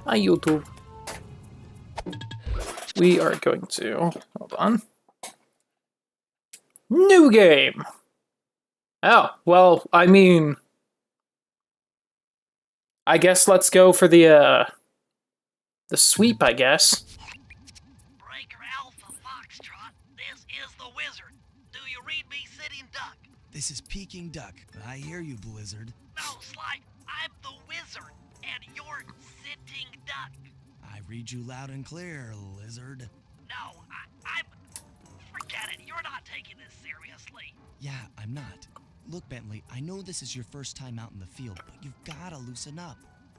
Hi, YouTube. We are going to... Hold on. New game! Oh, well, I mean... I guess let's go for the sweep, I guess. Breaker Alpha Foxtrot, this is the Wizard. Do you read me, Sitting Duck? This is Peking Duck. I hear you, Blizzard. No, Sly, I'm the Wizard, and you're Sitting Duck. I read you loud and clear, Lizard. No, I'm... Forget it, you're not taking this seriously. Yeah, I'm not. Look, Bentley, I know this is your first time out in the field, but you've gotta loosen up.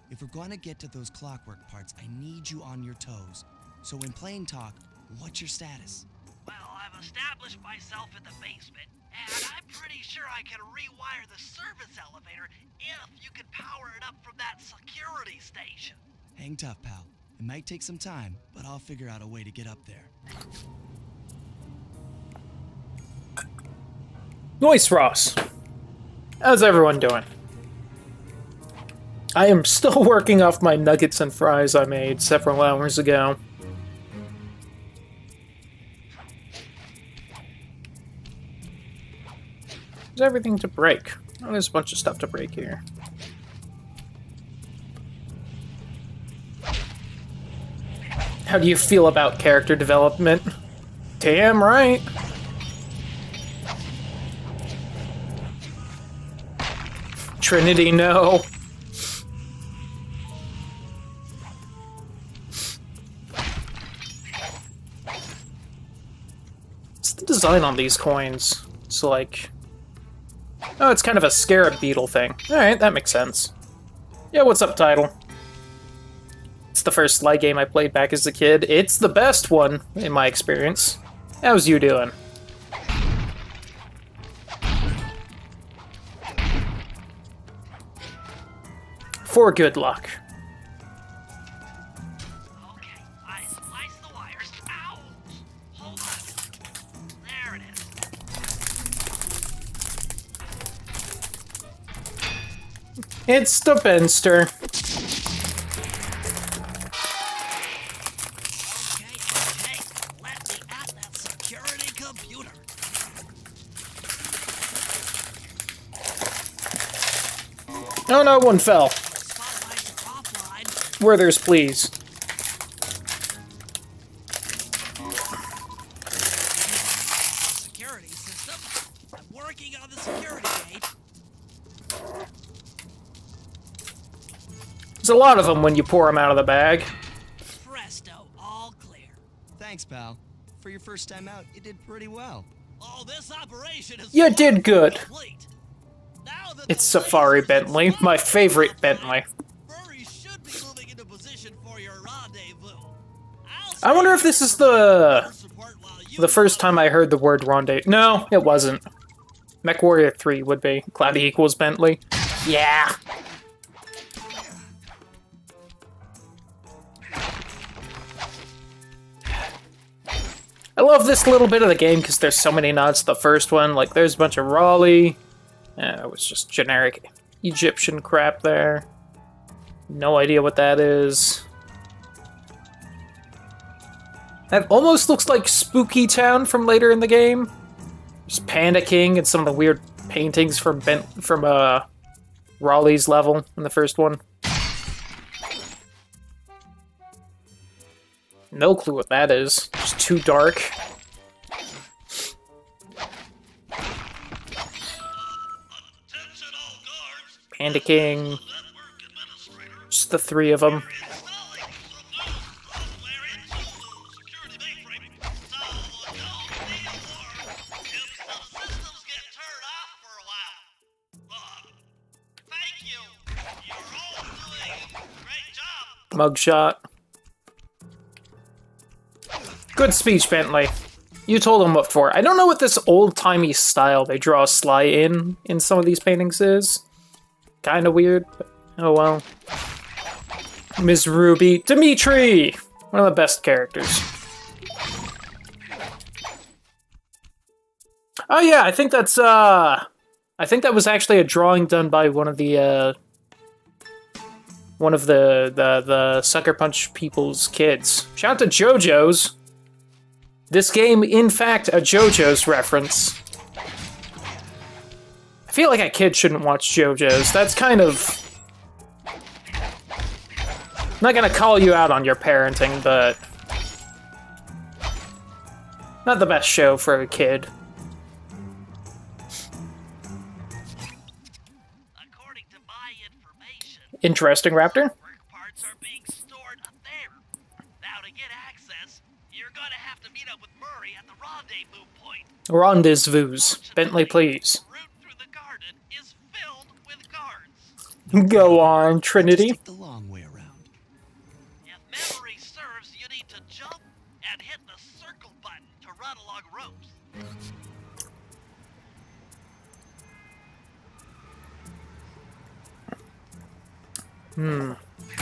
If we're going to get to those clockwork parts, I need you on your toes. So in plain talk, what's your status? Well, I've established myself in the basement, and I'm pretty sure I can rewire the service elevator if you can power it up from that security station. Hang tough, pal. It might take some time, but I'll figure out a way to get up there. Noise Ross. How's everyone doing? I am still working off my nuggets and fries I made several hours ago. There's everything to break. Oh, there's a bunch of stuff to break here. How do you feel about character development? Damn right. Trinity, no. What's the design on these coins? It's like... Oh, it's kind of a scarab beetle thing. Alright, that makes sense. Yeah, what's up, title? It's the first Sly game I played back as a kid. It's the best one, in my experience. How's you doing? For good luck. Okay, I sliced the wires. Ow! Hold on. There it is. It's the Benster. Okay, let me at that security computer. Oh no, one fell. Spotlights are offline. Werther's, please. Security system. I'm working on the security gate. There's a lot of them when you pour them out of the bag. Presto, all clear. Thanks, pal. For your first time out, you did pretty well. Oh, this operation is You did good. complete. Now that It's the Safari lasers are Bentley, my favorite Bentley. Murray should be moving into position for your rendezvous. I wonder if this is the first time I heard the word rendezvous. No, it wasn't. MechWarrior 3 would be. Cloudy equals Bentley. Yeah. I love this little bit of the game because there's so many nods to the first one. Like, there's a bunch of Raleigh. It was just generic Egyptian crap there. No idea what that is. That almost looks like Spooky Town from later in the game. Just Panda King and some of the weird paintings from Raleigh's level in the first one. No clue what that is. Just too dark. Panda King. Just the three of them. Mugshot. Good speech, Bentley. You told him what for. I don't know what this old-timey style they draw Sly in some of these paintings is. Kinda weird, but oh well. Ms. Ruby. Dimitri! One of the best characters. Oh yeah, I think that's, I think that was actually a drawing done by one of the One of the Sucker Punch people's kids. Shout out to JoJo's. This game, in fact, a JoJo's reference. I feel like a kid shouldn't watch JoJo's. That's kind of... I'm not gonna call you out on your parenting, but... not the best show for a kid. According to my information, Interesting, Raptor. work parts are being stored up there. Now to get access, you're gonna have to meet up with Murray at the rendezvous point. Rendezvous. Bentley, please. The route through the garden is filled with guards. Go on, Trinity. Take the long way around. If memory serves, you need to jump and hit the circle button to run along ropes.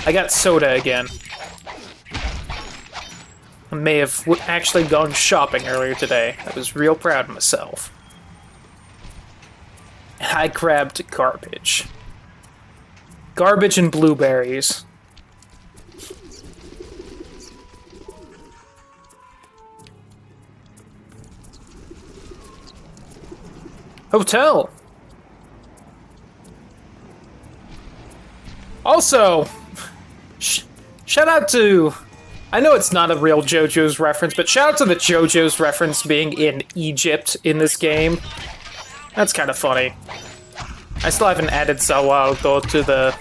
I got soda again. I may have actually gone shopping earlier today. I was real proud of myself. And I grabbed garbage. Garbage and blueberries. Hotel! Also, shout out to... I know it's not a real JoJo's reference, but shout out to the JoJo's reference being in Egypt in this game. That's kind of funny. I still haven't added Zawaldo to the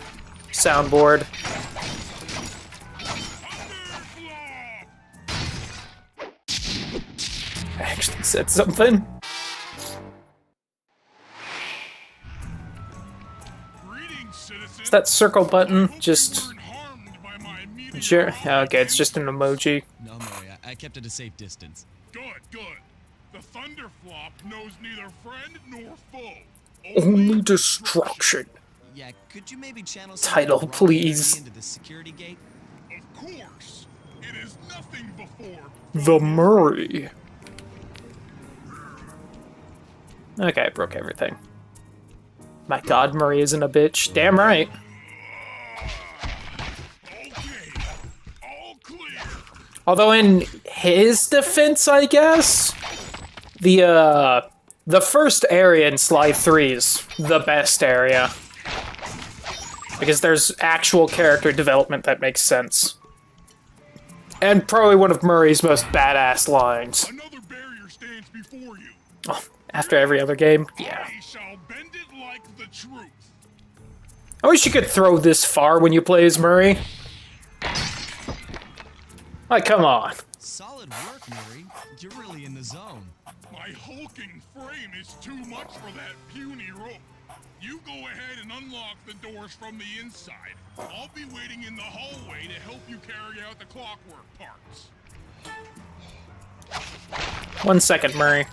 soundboard. I actually said something. Is that circle button just... Sure. Okay, it's just an emoji. No, Murray, I kept it a safe distance. Good, good. The Thunderflop knows neither friend nor foe. Only destruction. Yeah, could you maybe channel Title, some please. into the security gate? Of course. It is nothing before The Murray. Okay, I broke everything. My god, Murray isn't a bitch. Damn right. Okay. All clear. Although in his defense, I guess, the first area in Sly 3 is the best area. Because there's actual character development that makes sense. And probably one of Murray's most badass lines. Another barrier stands before you. Oh, after every other game, yeah. I shall bend it like the truth. I wish you could throw this far when you play as Murray. Like, come on. Solid work, Murray. You're really in the zone. My hulking frame is too much for that puny rope. You go ahead and unlock the doors from the inside. I'll be waiting in the hallway to help you carry out the clockwork parts. 1 second, Murray.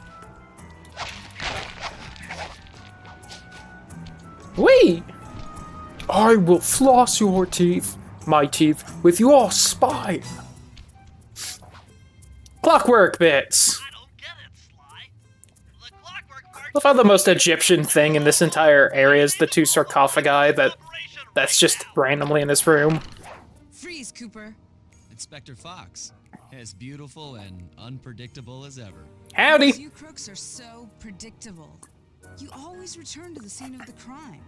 Wait! I will floss your teeth, my teeth, with your spine. Clockwork bits. I don't get it, Sly. The clockwork parts... I found the most Egyptian thing in this entire area is the 2 sarcophagi that's just randomly in this room. Freeze, Cooper. Inspector Fox. As beautiful and unpredictable as ever. Howdy! You crooks are so predictable. You always return to the scene of the crime.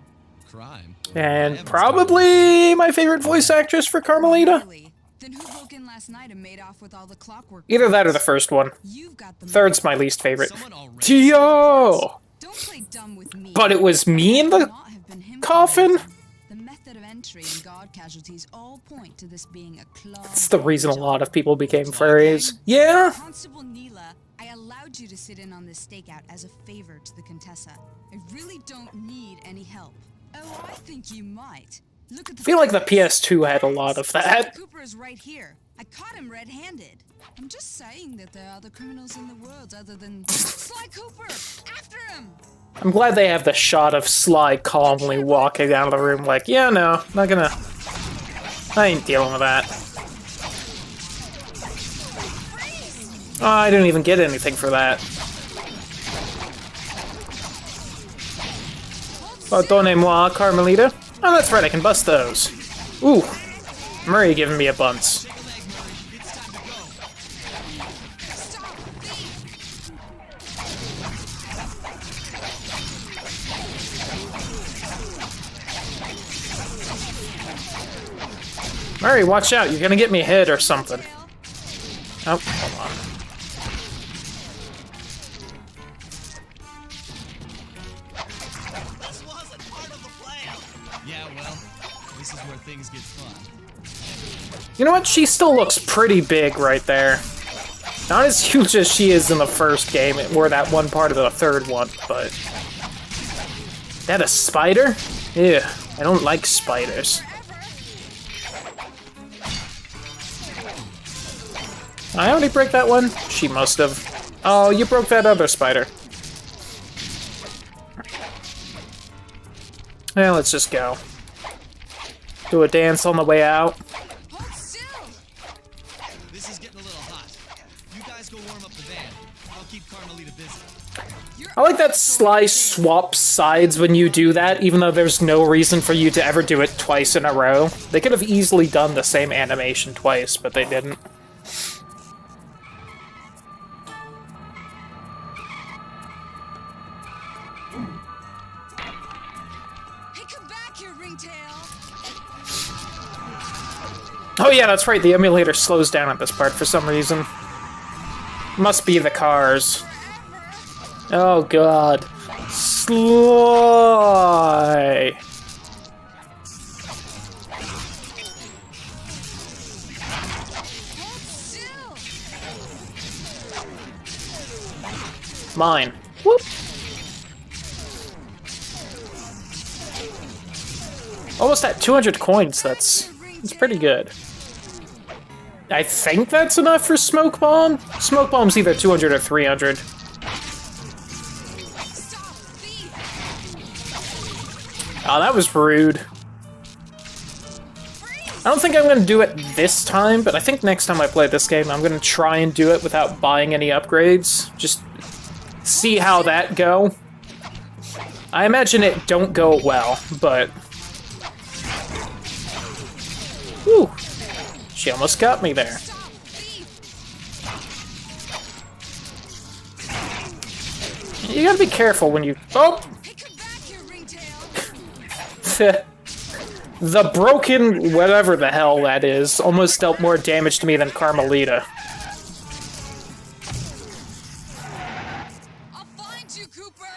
Crime. And probably my favorite voice actress for Carmelita. Really? Then who broke in last night and made off with all the clockwork? Either that or the first one. You've got the Third's my least favorite. Someone already Tio! Don't play dumb with me. But it was me in the Not have been him coffin? The method of entry and guard casualties all point to this being a club. That's the reason a lot of people became furries. Yeah? Constable Neela, I allowed you to sit in on this stakeout as a favor to the Contessa. I really don't need any help. Oh, I think you might. Look at the I feel like the PS2 had a lot of that. Cooper is right here. I caught him red-handed. I'm just saying that there are other criminals in the world other than Sly Cooper. After him. I'm glad they have the shot of Sly calmly walking down the room like, yeah, no, not gonna... I ain't dealing with that. Oh, I didn't even get anything for that. Pardonnez-moi, Carmelita. Oh, that's right, I can bust those. Ooh, Murray giving me a bunce. Murray, watch out, you're gonna get me hit or something. Oh, hold on. This wasn't part of the plan. Yeah, well, this is where things get fun. You know what? She still looks pretty big right there. Not as huge as she is in the first game, or that one part of the third one, but... That a spider? Ew, I don't like spiders. I already break that one? She must have. Oh, you broke that other spider. Yeah, let's just go. Do a dance on the way out. This is getting a little hot. You guys go warm up the van. I'll keep Carmelita busy. I like that Sly swaps sides when you do that, even though there's no reason for you to ever do it twice in a row. They could have easily done the same animation twice, but they didn't. Oh yeah, that's right, the emulator slows down at this part for some reason. Must be the cars. Oh god. Sly! Mine. Whoop! Almost at 200 coins, that's pretty good. I think that's enough for Smoke Bomb? Smoke Bomb's either 200 or 300. Oh, that was rude. I don't think I'm going to do it this time, but I think next time I play this game, I'm going to try and do it without buying any upgrades. Just see how that go. I imagine it don't go well, but... Whew. She almost got me there. You gotta be careful when you... Oh! The broken whatever the hell that is almost dealt more damage to me than Carmelita. I'll find you, Cooper.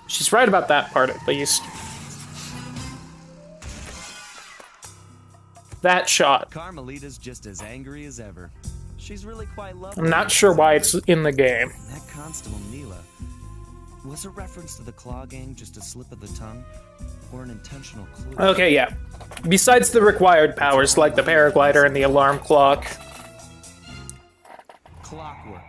She's right about that part, at least. That shot. Carmelita's just as angry as ever. She's really quite lovely. I'm not sure why it's in the game. That Constable Neela. Was a reference to the Claw Gang just a slip of the tongue? Or an intentional clue? Okay, yeah. Besides the required powers, like the paraglider and the alarm clock. Clockwork.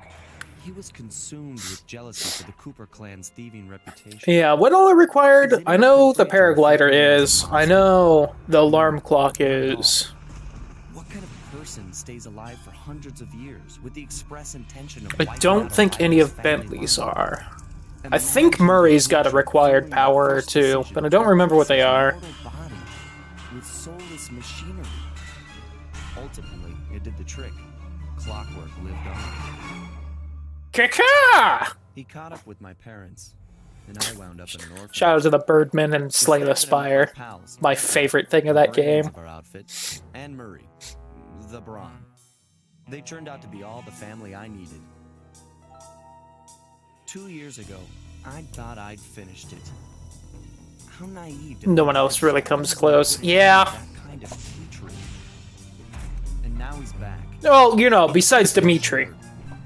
He was consumed with jealousy for the Cooper clan's thieving reputation. Yeah, what all are required? I know the paraglider is. I know the alarm clock is. What kind of person stays alive for hundreds of years with the express intention of... I don't think any of Bentley's are. I think Murray's got a required power or two, but I don't remember what they are. With soulless machinery. Ultimately, it did the trick. Clockwork lived on. Kaka! He caught up with my parents, and I wound up in an orphanage. Shout out to the Birdman and Slay the Spire. My favorite thing of that game. Our outfit, and Murray, the Brawn. They turned out to be all the family I needed. 2 years ago, I thought I'd finished it. How naive. No one else really comes close. Yeah. That kind of hatred. And now he's back. Well, you know, besides Dimitri.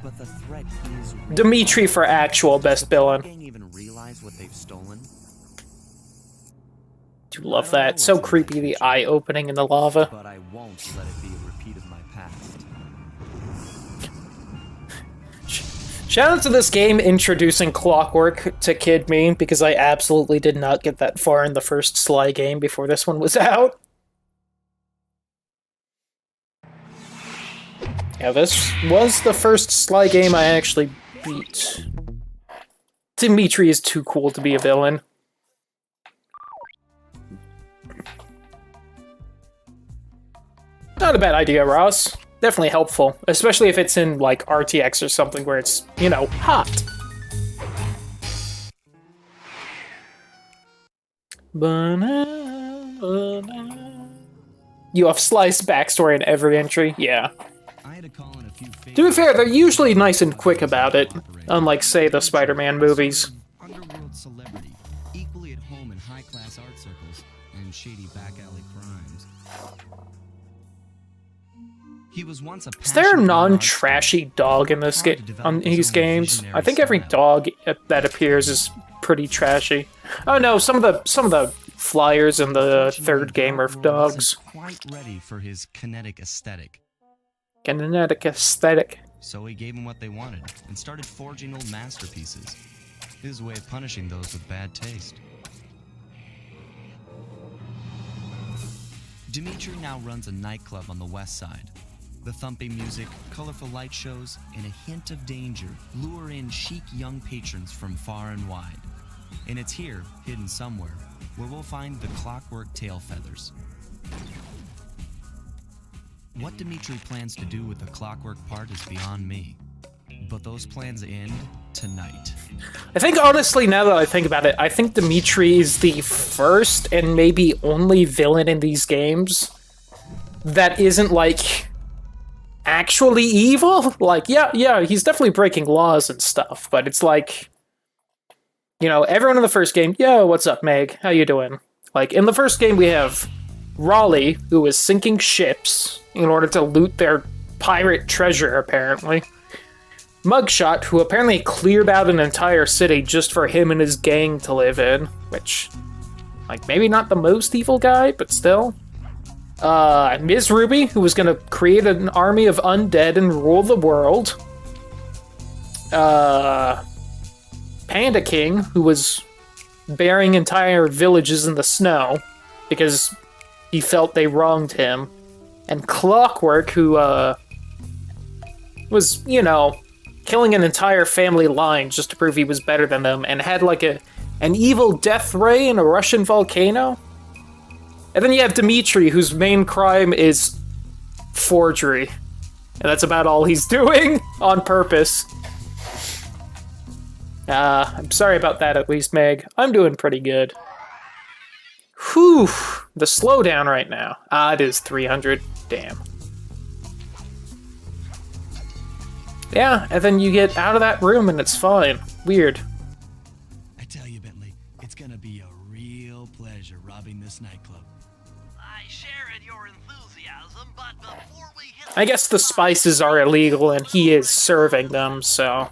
But the threat is real. Dimitri for actual best villain. Can't even realize what they've stolen. Do love that. So creepy, the eye opening in the lava. But I won't let it be a repeat of my past. Shout out to this game introducing Clockwork to kid me, because I absolutely did not get that far in the first Sly game before this one was out. Yeah, this was the first Sly game I actually beat. Dimitri is too cool to be a villain. Not a bad idea, Ross. Definitely helpful, especially if it's in, like, RTX or something where it's, you know, hot. You have sliced backstory in every entry? Yeah. To be fair, they're usually nice and quick about it, unlike, say, the Spider-Man movies. Underworld celebrity, equally at home in high-class art circles and shady back-alley crimes. He was once a Is there a non-trashy dog in this on these games? I think every dog that appears is pretty trashy. Oh no, some of the flyers in the third game are dogs. Quite ready for his kinetic aesthetic. Kinetic aesthetic. So he gave them what they wanted and started forging old masterpieces. His way of punishing those with bad taste. Dimitri now runs a nightclub on the west side. The thumping music, colorful light shows, and a hint of danger lure in chic young patrons from far and wide. And it's here, hidden somewhere, where we'll find the clockwork tail feathers. What Dimitri plans to do with the clockwork part is beyond me. But those plans end tonight. I think, honestly, now that I think about it, I think Dimitri is the first and maybe only villain in these games that isn't, like, actually evil. Like, yeah, he's definitely breaking laws and stuff, but it's like, you know, everyone in the first game, yo, what's up, Meg? How you doing? Like, in the first game, we have Raleigh, who is sinking ships in order to loot their pirate treasure, apparently. Mugshot, who apparently cleared out an entire city just for him and his gang to live in, which, like, maybe not the most evil guy, but still. Ms. Ruby, who was gonna create an army of undead and rule the world. Panda King, who was burying entire villages in the snow because he felt they wronged him. And Clockwork, who, was, you know, killing an entire family line just to prove he was better than them, and had, like, an evil death ray in a Russian volcano. And then you have Dimitri, whose main crime is forgery. And that's about all he's doing, on purpose. I'm sorry about that, at least, Meg. I'm doing pretty good. Whew, the slowdown right now. It is 300. Damn. Yeah, and then you get out of that room and it's fine. Weird. I tell you, Bentley, it's gonna be a real pleasure robbing this nightclub. I share in your enthusiasm, but before we hit I guess the spices are illegal and he is serving them, so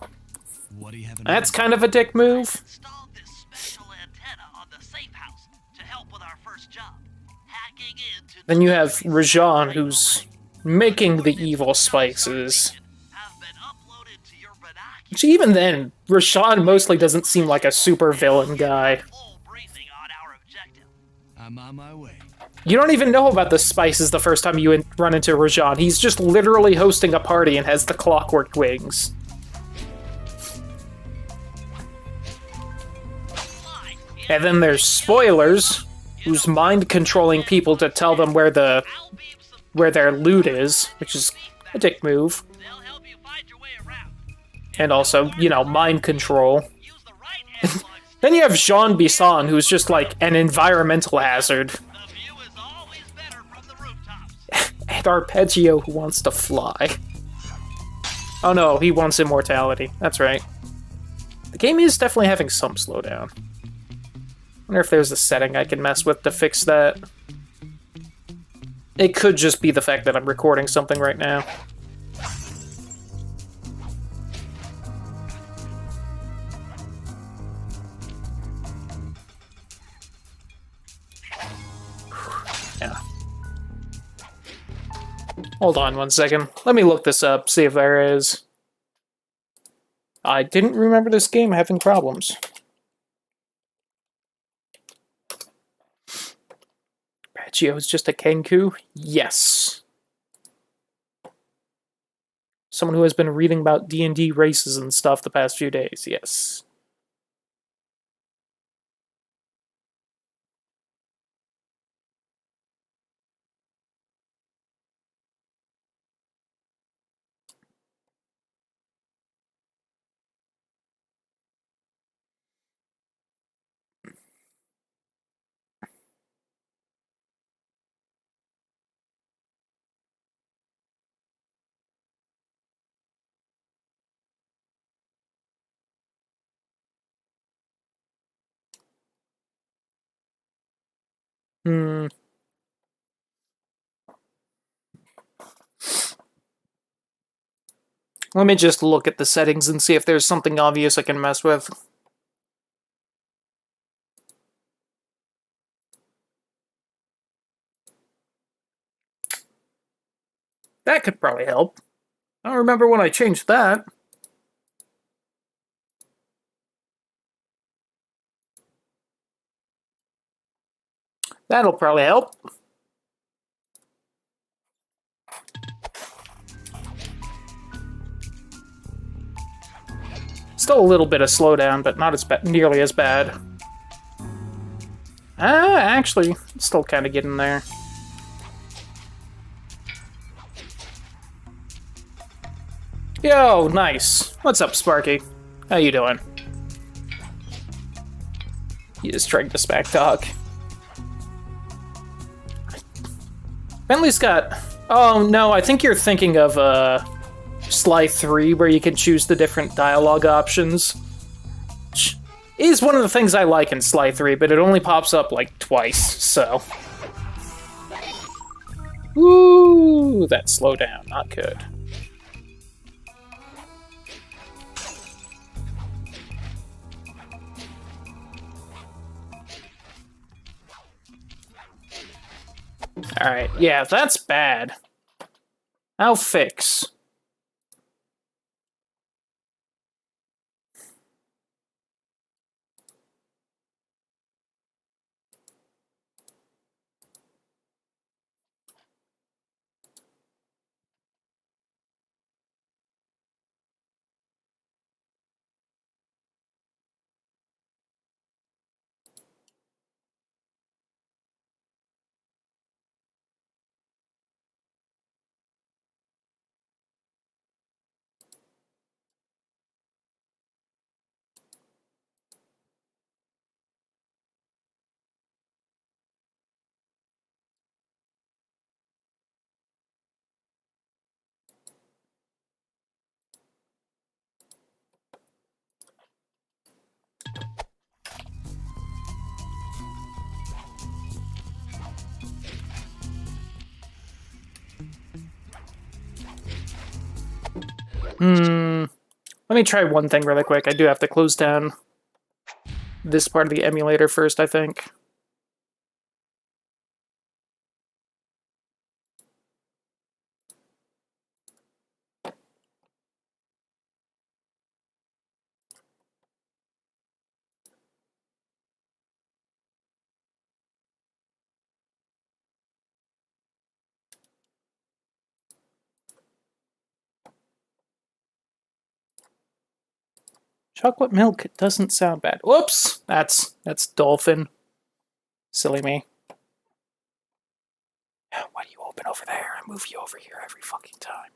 What do you have in that's kind of a dick move. installed this special antenna on the safe house to help with our first job. Hacking into Then you have Rajan, who's making the evil spices. have been uploaded to your binoculars. Which even then, Rajan mostly doesn't seem like a super villain guy. Full briefing on our objective. I'm on my way. You don't even know about the spices the first time you run into Rajan. He's just literally hosting a party and has the clockwork wings. And then there's Spoilers, who's mind-controlling people to tell them where their loot is, which is a dick move. They'll help you find your way around. And also, you know, mind control. Use the right analog stick. Then you have Jean Bisson, who's just like an environmental hazard. The view is always better from the rooftops. And Arpeggio, who wants to fly. Oh no, he wants immortality. That's right. The game is definitely having some slowdown. Wonder if there's a setting I can mess with to fix that. It could just be the fact that I'm recording something right now. Yeah. Hold on one second. Let me look this up, see if there is. I didn't remember this game having problems. Gio is just a Kenku? Yes. Someone who has been reading about D&D races and stuff the past few days, yes. Hmm. Let me just look at the settings and see if there's something obvious I can mess with. That could probably help. I don't remember when I changed that. That'll probably help. Still a little bit of slowdown, but not as nearly as bad. Actually, still kind of getting there. Yo, nice. What's up, Sparky? How you doing? He is trying to smack talk. Bentley's got... Oh, no, I think you're thinking of, Sly 3, where you can choose the different dialogue options. Which is one of the things I like in Sly 3, but it only pops up, like, twice, so... Ooh, that slowdown, not good. Alright, yeah, that's bad. I'll fix. Let me try one thing really quick. I do have to close down this part of the emulator first, I think. Chocolate milk doesn't sound bad. Whoops! That's dolphin. Silly me. Why do you open over there? I move you over here every fucking time.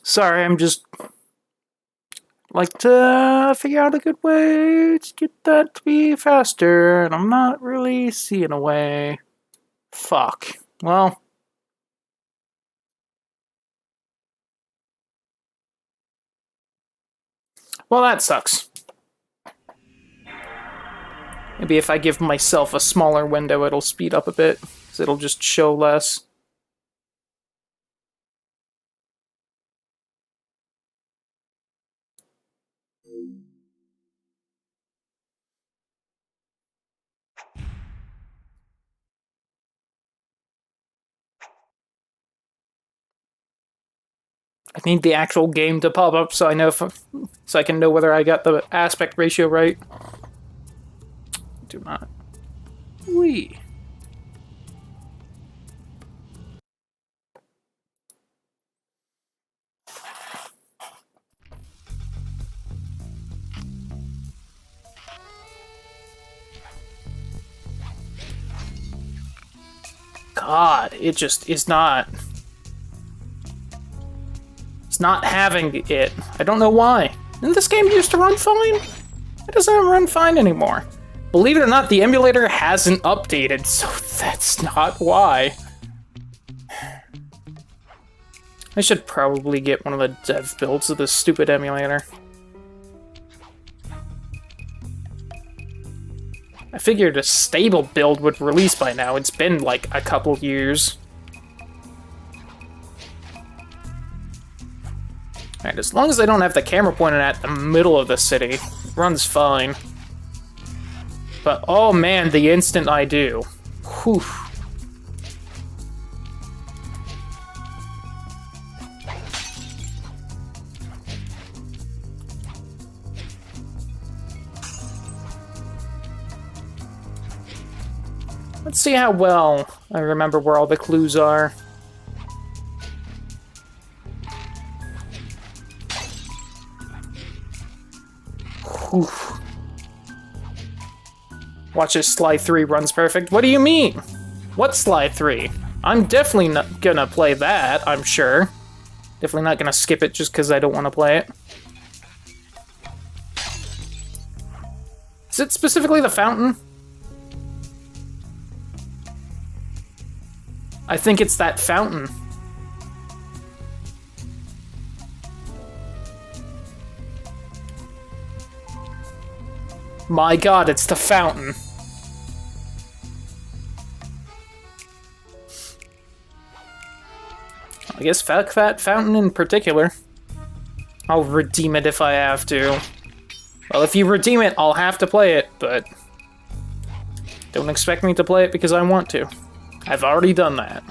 Sorry, I'm just like to figure out a good way to get that to be faster, and I'm not really seeing a way. Fuck. Well, that sucks. Maybe if I give myself a smaller window, it'll speed up a bit. because it'll just show less. I need the actual game to pop up so I know so I can know whether I got the aspect ratio right. Do not. Wee. God, it just is not. It's not having it. I don't know why. Didn't this game used to run fine? It doesn't run fine anymore. Believe it or not, the emulator hasn't updated, so that's not why. I should probably get one of the dev builds of this stupid emulator. I figured a stable build would release by now. It's been like a couple years. Alright, as long as I don't have the camera pointed at the middle of the city, it runs fine. But oh man, the instant I do. Whew. Let's see how well I remember where all the clues are. Whew. Watch this, Sly 3 runs perfect. What do you mean? What Sly 3? I'm definitely not gonna play that, I'm sure. Definitely not gonna skip it just because I don't want to play it. Is it specifically the fountain? I think it's that fountain. My god, it's the fountain. I guess fuck that fountain in particular. I'll redeem it if I have to. Well, if you redeem it, I'll have to play it, but don't expect me to play it because I want to. I've already done that.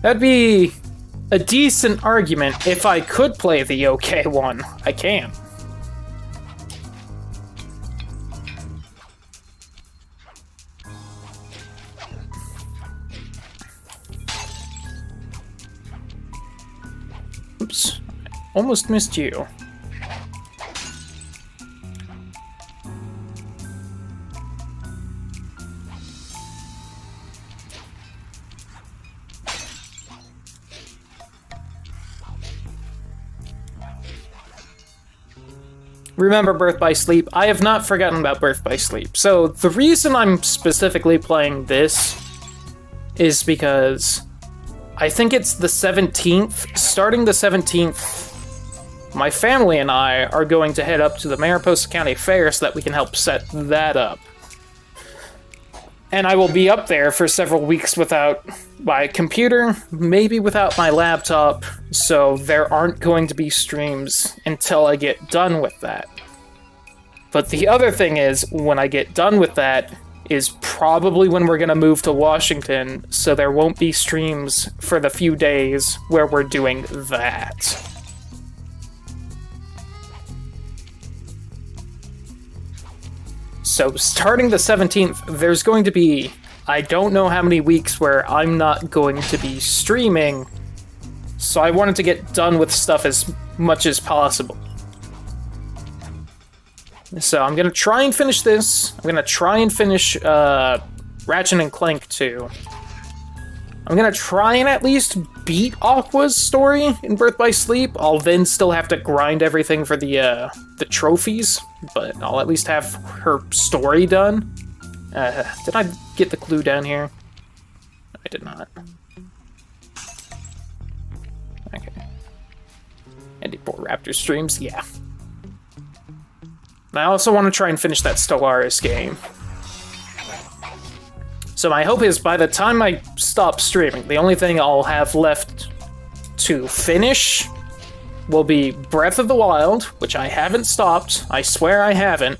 That'd be a decent argument if I could play the OK one. I can't. Oops. Almost missed you. Remember Birth by Sleep? I have not forgotten about Birth by Sleep. So the reason I'm specifically playing this is because I think it's the 17th. Starting the 17th, my family and I are going to head up to the Mariposa County Fair so that we can help set that up. And I will be up there for several weeks without my computer, maybe without my laptop, so there aren't going to be streams until I get done with that. But the other thing is, when I get done with that, is probably when we're going to move to Washington, so there won't be streams for the few days where we're doing that. So starting the 17th, there's going to be, I don't know how many weeks where I'm not going to be streaming, so I wanted to get done with stuff as much as possible. So I'm going to try and finish this. I'm going to try and finish Ratchet and Clank 2. I'm going to try and at least beat Aqua's story in Birth by Sleep. I'll then still have to grind everything for the trophies, but I'll at least have her story done. Did I get the clue down here? I did not. Okay. Andy Poor Raptor streams, yeah. I also want to try and finish that Stellaris game. So my hope is by the time I stop streaming, the only thing I'll have left to finish will be Breath of the Wild, which I haven't stopped. I swear I haven't.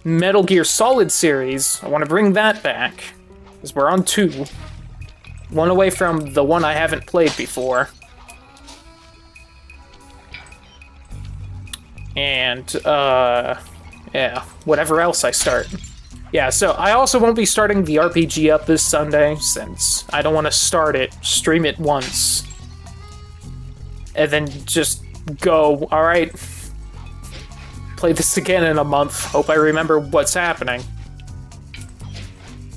Metal Gear Solid series, I want to bring that back, because we're on 2. One away from the one I haven't played before. And, yeah, whatever else I start. Yeah, so I also won't be starting the RPG up this Sunday, since I don't want to start it, stream it once, and then just go, alright, play this again in a month, hope I remember what's happening.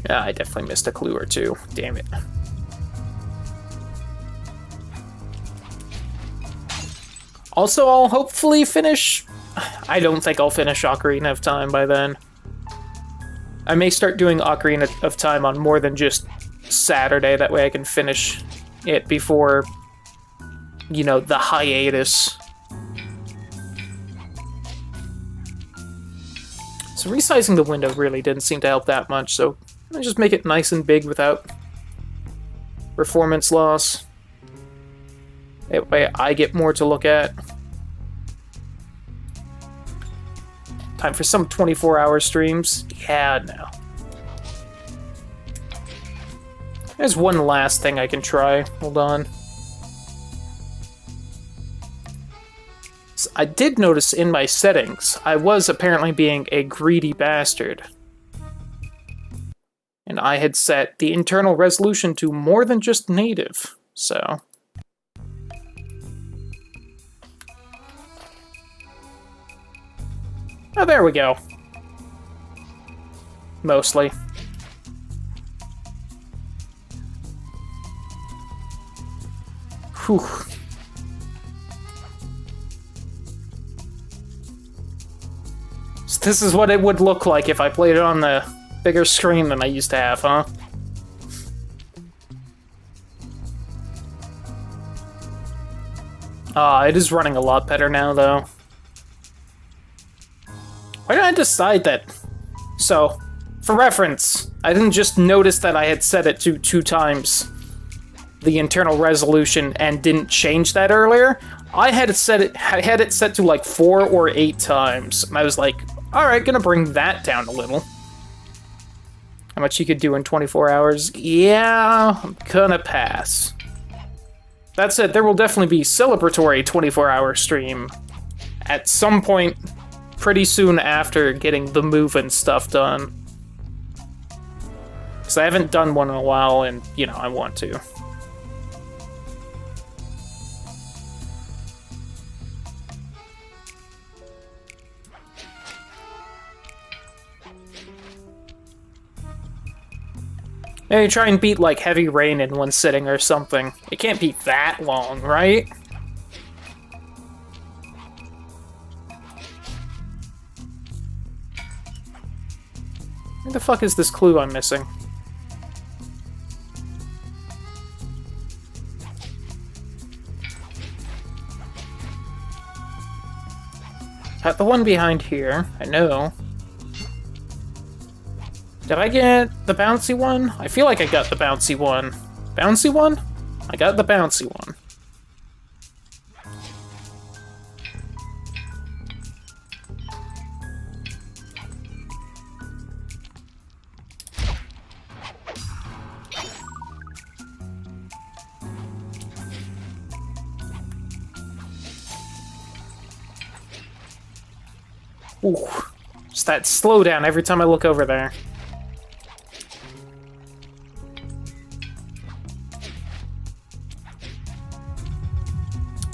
Yeah, I definitely missed a clue or two, damn it. Also, I'll hopefully finish... I don't think I'll finish Ocarina of Time by then. I may start doing Ocarina of Time on more than just Saturday, that way I can finish it before, you know, the hiatus. So resizing the window really didn't seem to help that much, so I just make it nice and big without performance loss. That way I get more to look at. Time for some 24-hour streams? Yeah, no. There's one last thing I can try. Hold on. So I did notice in my settings, I was apparently being a greedy bastard. And I had set the internal resolution to more than just native, so... Oh, there we go. Mostly. Whew. So this is what it would look like if I played it on the bigger screen than I used to have, huh? It is running a lot better now, though. Why did I decide that? So, for reference, I didn't just notice that I had set it to 2 times the internal resolution and didn't change that earlier. I had it set to like 4 or 8 times. And I was like, alright, gonna bring that down a little. How much you could do in 24 hours? Yeah, I'm gonna pass. That said, there will definitely be celebratory 24-hour stream at some point pretty soon after getting the move and stuff done. Because I haven't done one in a while, and, you know, I want to. Maybe try and beat, like, Heavy Rain in one sitting or something. It can't be that long, right? Where the fuck is this clue I'm missing? Got the one behind here, I know. Did I get the bouncy one? I feel like I got the bouncy one. Bouncy one? I got the bouncy one. Ooh, just that slowdown every time I look over there.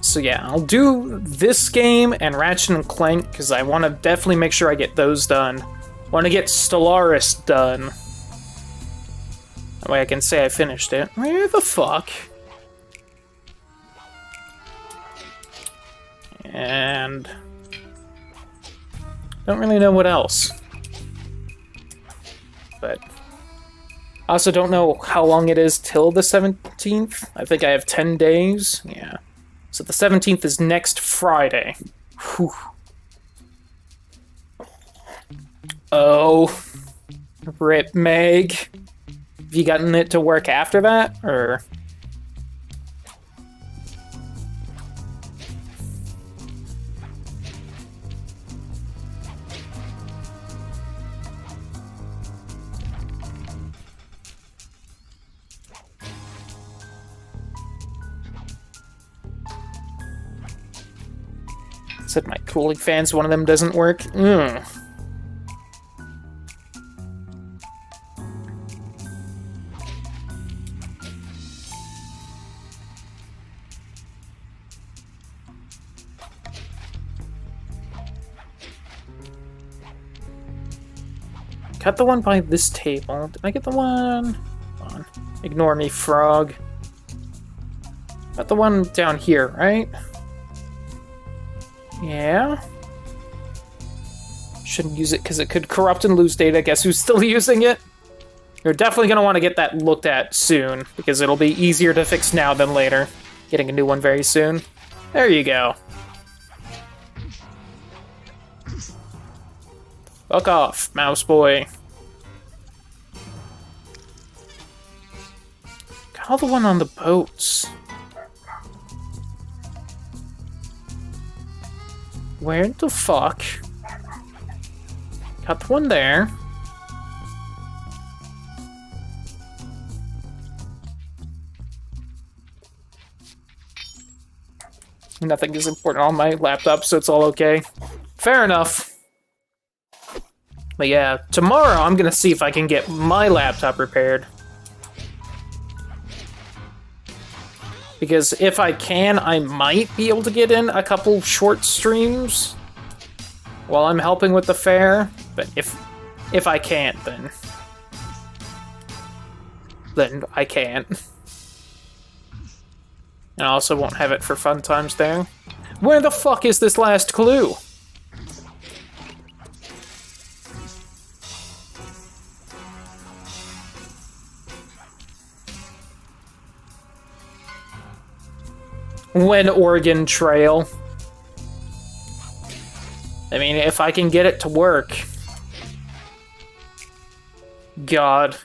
So yeah, I'll do this game and Ratchet and Clank, because I want to definitely make sure I get those done. I want to get Stellaris done. That way I can say I finished it. Where the fuck? And... don't really know what else. But... I also don't know how long it is till the 17th. I think I have 10 days. Yeah. So the 17th is next Friday. Whew. Oh. Rip Meg. Have you gotten it to work after that, or...? Said my cooling fans, one of them doesn't work. Got the one by this table. Did I get the one? Hold on. Ignore me, frog. Got the one down here, right? Yeah. Shouldn't use it because it could corrupt and lose data. Guess who's still using it? You're definitely going to want to get that looked at soon, because it'll be easier to fix now than later. Getting a new one very soon. There you go. Fuck off, mouse boy. Got the one on the boats. Where the fuck? Got the one there. Nothing is important on my laptop, so it's all okay. Fair enough. But yeah, tomorrow I'm gonna see if I can get my laptop repaired. Because if I can, I might be able to get in a couple short streams while I'm helping with the fair. But if I can't, then I can't. And I also won't have it for fun times there. Where the fuck is this last clue? When Oregon Trail. I mean, if I can get it to work. God.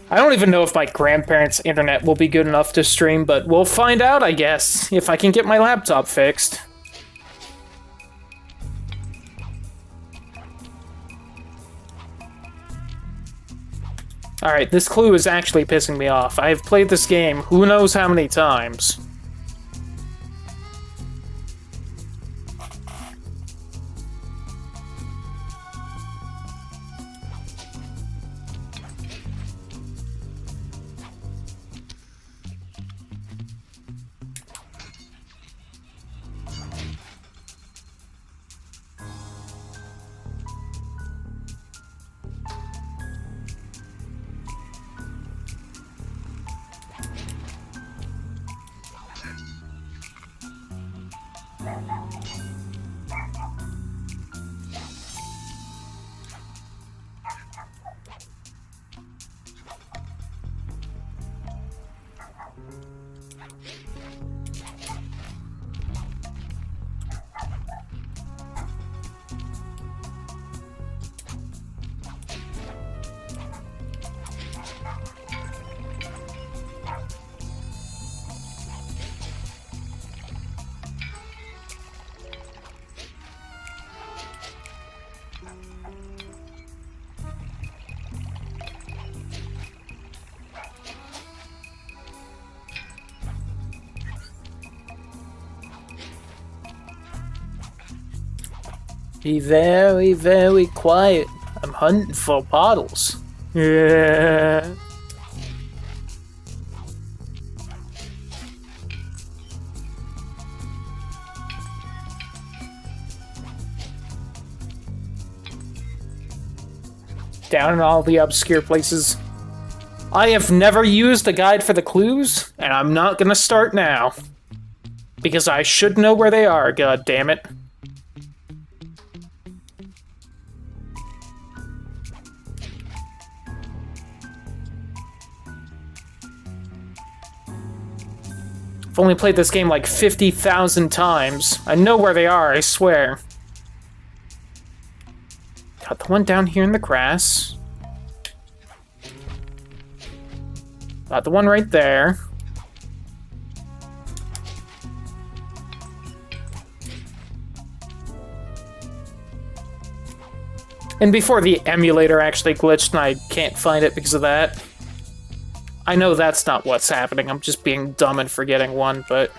I don't even know if my grandparents' internet will be good enough to stream, but we'll find out, I guess, if I can get my laptop fixed. Alright, this clue is actually pissing me off. I've played this game who knows how many times. Be very, very quiet. I'm hunting for bottles. Yeah. Down in all the obscure places. I have never used a guide for the clues, and I'm not gonna start now. Because I should know where they are, god damn it. I've only played this game like 50,000 times. I know where they are, I swear. Got the one down here in the grass. Got the one right there. And before the emulator actually glitched and I can't find it because of that. I know that's not what's happening, I'm just being dumb and forgetting one, but...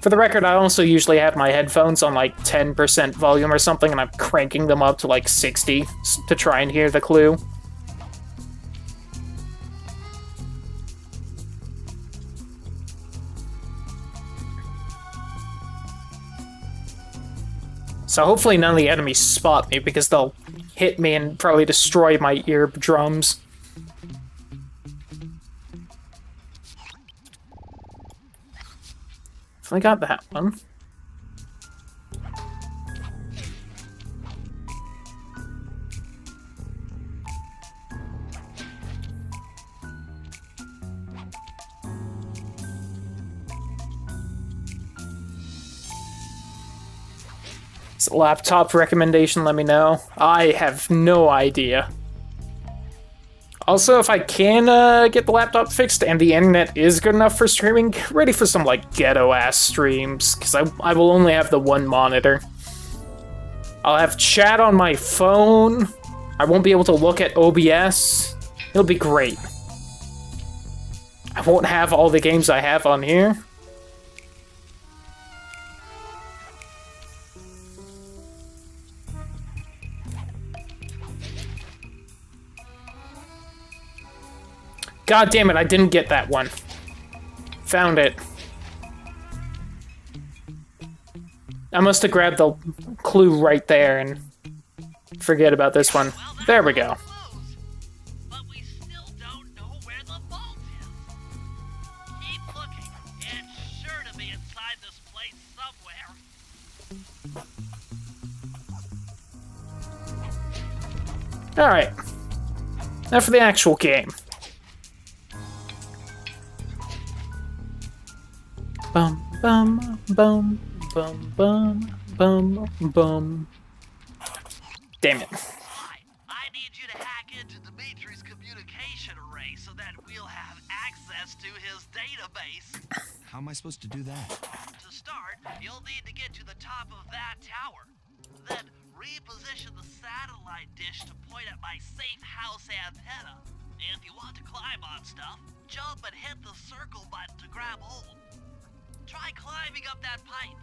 For the record, I also usually have my headphones on like 10% volume or something, and I'm cranking them up to like 60 to try and hear the clue. So hopefully none of the enemies spot me, because they'll hit me and probably destroy my eardrums. I got that one. Laptop recommendation, let me know. I have no idea. Also, if I can get the laptop fixed and the internet is good enough for streaming, get ready for some, like, ghetto-ass streams, because I will only have the one monitor. I'll have chat on my phone. I won't be able to look at OBS. It'll be great. I won't have all the games I have on here. God damn it, I didn't get that one. Found it. I must have grabbed the clue right there and forget about this one. There we go. But we still don't know where the vault is. Keep looking. It's sure to be inside this place somewhere. Alright. Now for the actual game. Bum, bum, bum, bum, bum, bum, bum. Damn it. I need you to hack into Dimitri's communication array so that we'll have access to his database. How am I supposed to do that? To start, you'll need to get to the top of that tower. Then reposition the satellite dish to point at my safe house antenna. If you want to climb on stuff, jump and hit the circle button to grab hold. Try climbing up that pipe.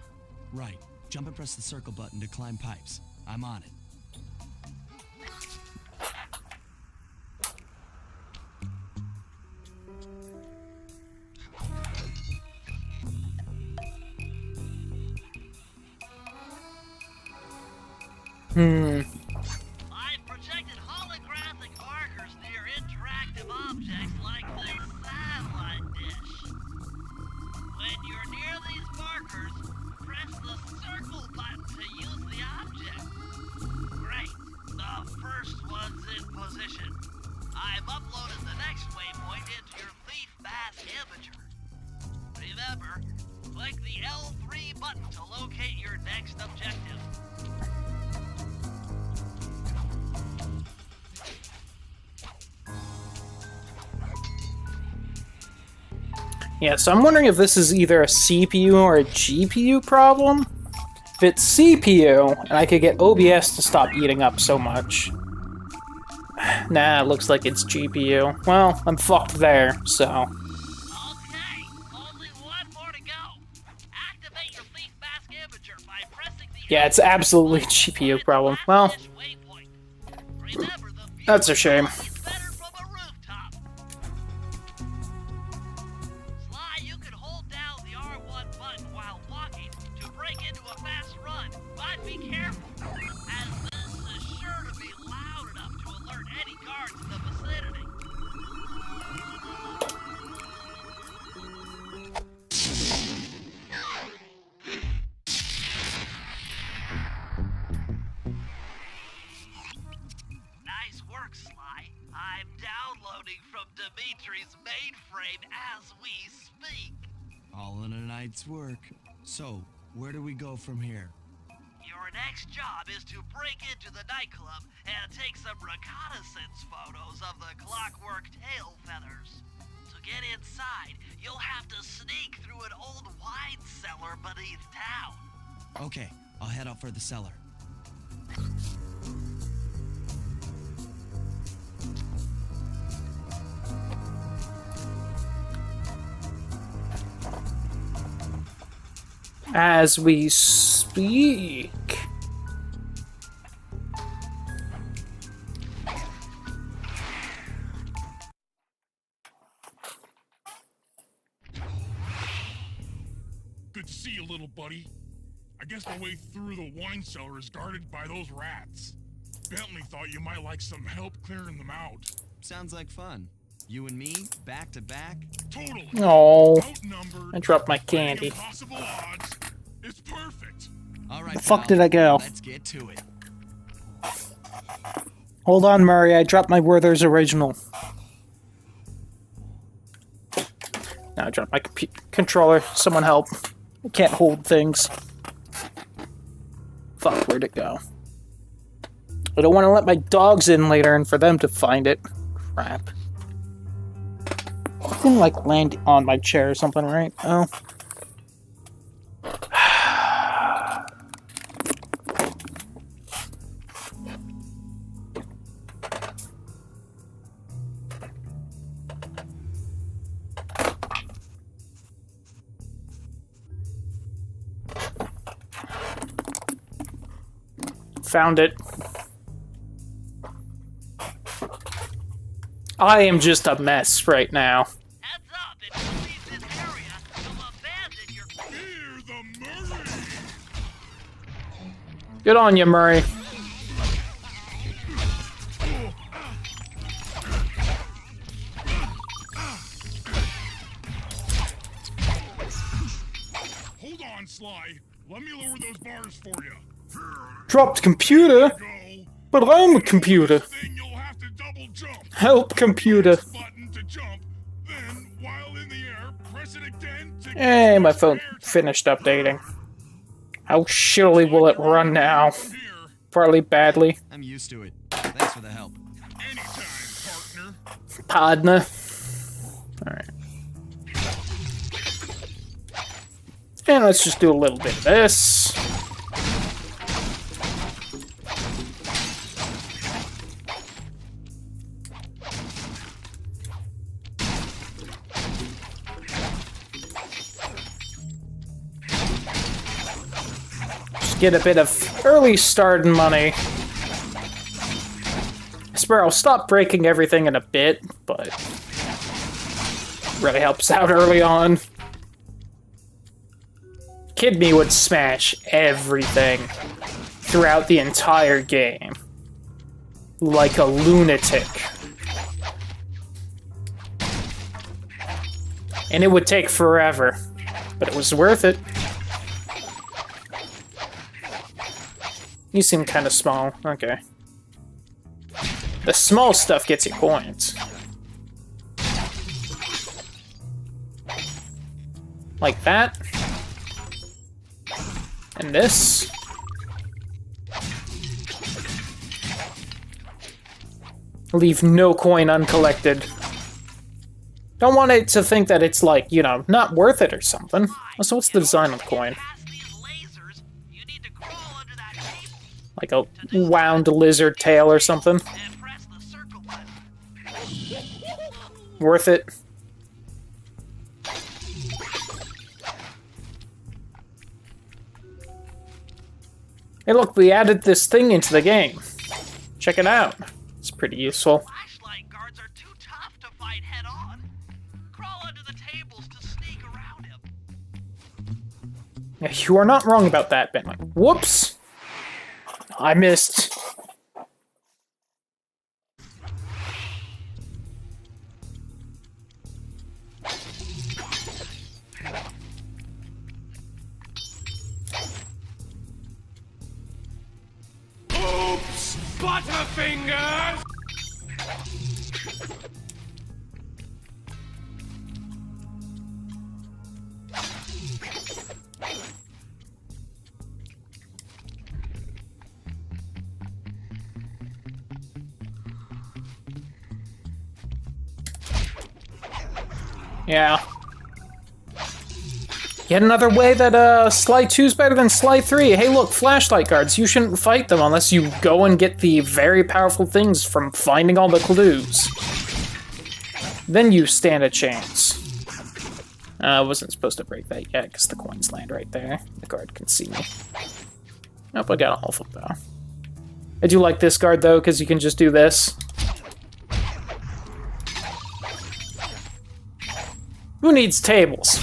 Right. Jump and press the circle button to climb pipes. I'm on it. I've projected holographic markers near interactive objects like this satellite dish. When you're near these markers, press the circle button to use the object. Great. The first one's in position. I've uploaded the next waypoint into your Thief Bass Imager. Remember, click the L3 button to locate your next objective. Yeah, so I'm wondering if this is either a CPU or a GPU problem. If it's CPU, and I could get OBS to stop eating up so much. Nah, it looks like it's GPU. Well, I'm fucked there, so... Okay, only one more to go. Activate your Thief Bass Imager by pressing the... Yeah, it's absolutely a GPU problem. Well, Remember, the view that's a shame. is better from a rooftop. Sly, you can hold down the R1 button while walking to break into a fast run, but be careful, as this is sure to be loud enough to alert any guards in the vicinity. frame as we speak. All in a night's work. So, where do we go from here? Your next job is to break into the nightclub and take some reconnaissance photos of the clockwork tail feathers. To get inside, you'll have to sneak through an old wine cellar beneath town. Okay, I'll head out for the cellar. As we speak. Good to see you, little buddy. I guess the way through the wine cellar is guarded by those rats. Bentley thought you might like some help clearing them out. Sounds like fun. You and me, back to back? Totally. Oh, Outnumbered, I dropped my fighting candy. impossible odds. It's perfect. All right, The fuck pal, did I go? Let's get to it. Hold on, Murray. I dropped my Werther's original. Now I dropped my controller. Someone help. I can't hold things. Fuck, where'd it go? I don't want to let my dogs in later and for them to find it. Crap. It didn't, like, land on my chair or something, right? Oh. Found it. I am just a mess right now. Heads up, if you leave this area, you'll abandon your... Hear the Murray. Good on you, Murray. Hold on, Sly. Let me lower those bars for you. Dropped computer? Go. But I'm a computer. Thing you'll have to double jump. Help, computer. Button to jump. Then, while in the air, press it again to Hey, my phone finished updating. How shittily will it run now? Here. Probably badly. I'm used to it. Thanks for the help. Anytime, partner. Partner. Alright. And let's just do a little bit of this. Just get a bit of early start money. I swear I'll stop breaking everything in a bit, but really helps out early on. Kid me would smash everything throughout the entire game. Like a lunatic. And it would take forever, but it was worth it. You seem kind of small. Okay. The small stuff gets you points. Like that. And this. Leave no coin uncollected. Don't want it to think that it's like, you know, not worth it or something. So what's the design of the coin? Past these lasers, you need to crawl under that table Like a wound lizard tail or something? and press the circle button. Worth it. Hey look, we added this thing into the game. Check it out. It's pretty useful. Flashlight guards are too tough to fight head on. Crawl under the tables to sneak around him. Yeah, you are not wrong about that, Bentley. Whoops! I missed. Oops! Butterfingers! Yeah. Yet another way that Sly 2's better than Sly 3. Hey look, flashlight guards, you shouldn't fight them unless you go and get the very powerful things from finding all the clues. Then you stand a chance. I wasn't supposed to break that yet, because the coins land right there. The guard can see me. Nope, I got an awful bow. I do like this guard, though, because you can just do this. Who needs tables?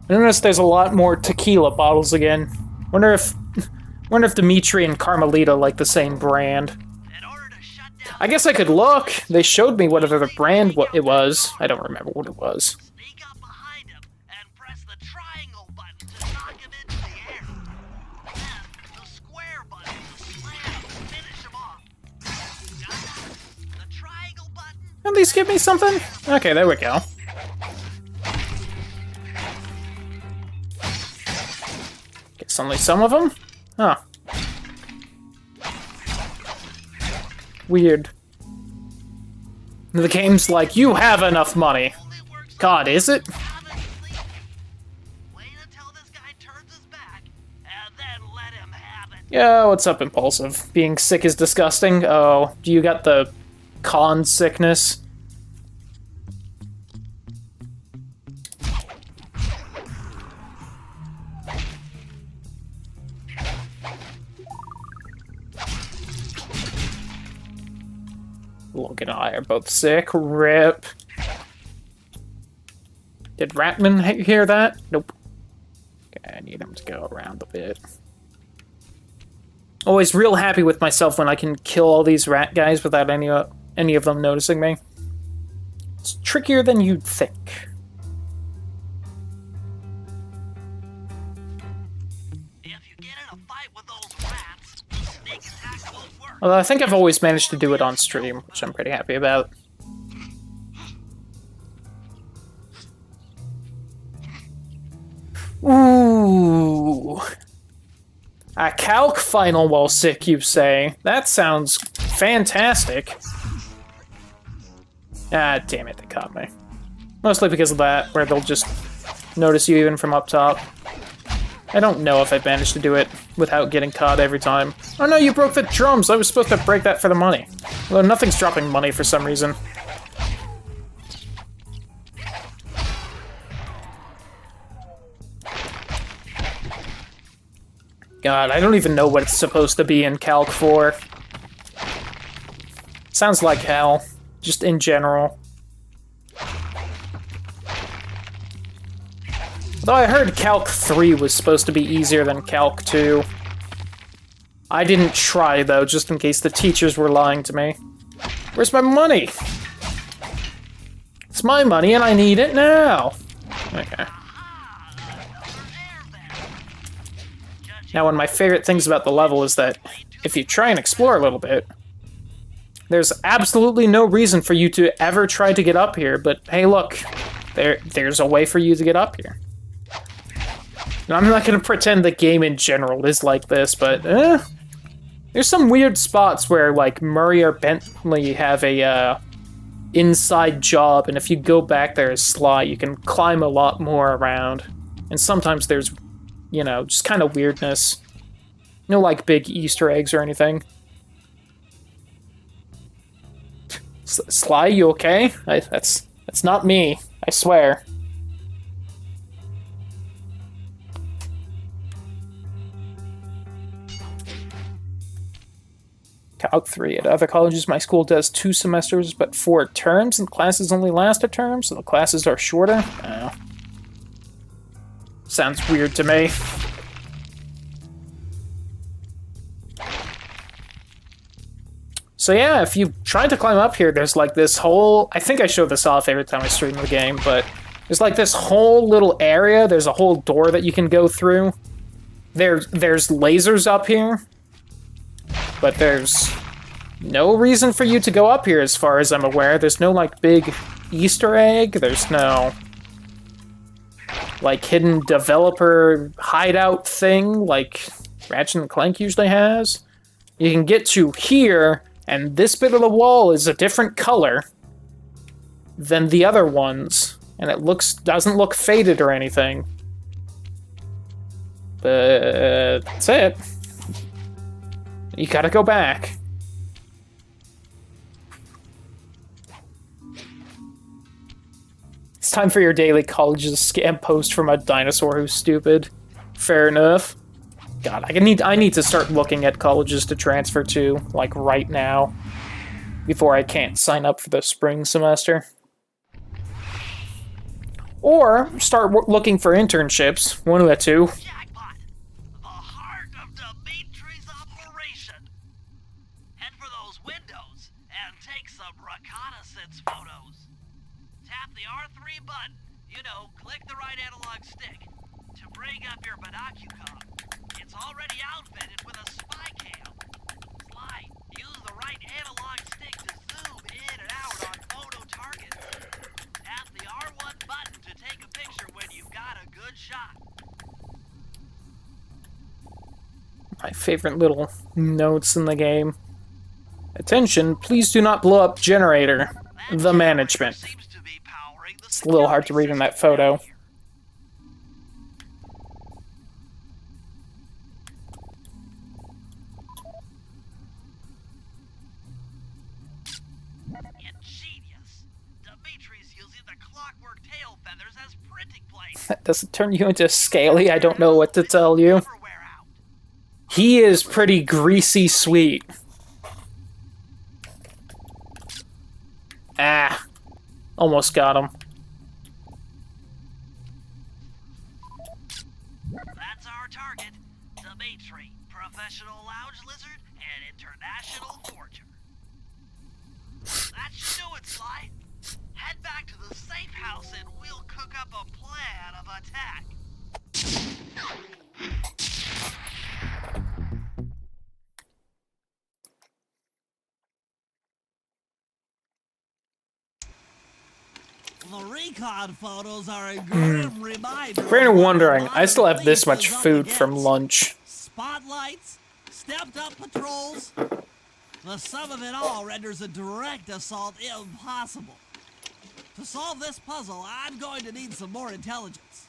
I noticed there's a lot more tequila bottles again. Wonder if Dimitri and Carmelita like the same brand. I guess I could look. They showed me whatever the brand it was. I don't remember what it was. Sneak up behind him and press the triangle button to knock him into the air. Then the square button to slam and finish him off. Got that? The triangle button. At least give me something? Okay, there we go. Guess only some of them? Huh. Weird. The game's like, you have enough money. God, is it? Wait until this guy turns his back, and then let him have it. Yeah, what's up, Impulsive? Being sick is disgusting? Oh, do you got the con sickness? Logan and I are both sick. Rip. Did Ratman hear that? Nope. Okay, I need him to go around a bit. Always real happy with myself when I can kill all these rat guys without any of them noticing me. It's trickier than you'd think. Although I think I've always managed to do it on stream, which I'm pretty happy about. Ooh. A calc final while sick, you say? That sounds fantastic. Ah, damn it, they caught me. Mostly because of that, where they'll just notice you even from up top. I don't know if I've managed to do it without getting caught every time. Oh no, you broke the drums! I was supposed to break that for the money. Although nothing's dropping money for some reason. God, I don't even know what it's supposed to be in Calc 4. Sounds like hell, just in general. Though I heard Calc 3 was supposed to be easier than Calc 2. I didn't try, though, just in case the teachers were lying to me. Where's my money? It's my money and I need it now! Okay. Now, one of my favorite things about the level is that if you try and explore a little bit, there's absolutely no reason for you to ever try to get up here, but hey look, there's a way for you to get up here. Now, I'm not going to pretend the game in general is like this, but there's some weird spots where, like, Murray or Bentley have a inside job, and if you go back there as Sly, you can climb a lot more around. And sometimes there's, you know, just kind of weirdness. No, like, big Easter eggs or anything. Sly, you okay? That's not me, I swear. Calc 3. At other colleges, my school does 2 semesters, but 4 terms, and classes only last a term, so the classes are shorter. Sounds weird to me. So yeah, if you try to climb up here, there's like this whole... I think I show this off every time I stream the game, but there's like this whole little area. There's a whole door that you can go through. There's lasers up here. But there's no reason for you to go up here as far as I'm aware. There's no, like, big Easter egg. There's no, like, hidden developer hideout thing. Like, Ratchet and Clank usually has. You can get to here, and this bit of the wall is a different color than the other ones, and it doesn't look faded or anything. But that's it. You gotta go back. It's time for your daily college's scam post from a dinosaur who's stupid. Fair enough. God, I need to start looking at colleges to transfer to, like, right now. Before I can't sign up for the spring semester. Or start looking for internships. One of the two. Jackpot! The heart of Dimitri's operation. Head for those windows and take some reconnaissance photos. Tap the R3 button, click the right analog stick, to bring up your binocular. It's already outfitted with a spy cam. Slide. Use the right analog stick to zoom in and out on photo targets. Tap the R1 button to take a picture when you've got a good shot. My favorite little notes in the game. Attention, please do not blow up generator. The management. Seems to be powering the It's a little hard to read in that photo. Ingenious. Dimitri's using the clockwork tail feathers as printing plates. That doesn't turn you into Scaly, I don't know what to tell you. Never wear out. He is pretty greasy sweet. Ah. Almost got him. That's our target. Dimitri, professional lounge lizard and international forger. That should do it, Sly. Head back to the safe house and we'll cook up a plan of attack. The recon photos are a grim reminder. For anyone wondering, I still have Modern this police much is up food from against. lunch. Spotlights, stepped up patrols. The sum of it all renders a direct assault impossible. To solve this puzzle, I'm going to need some more intelligence.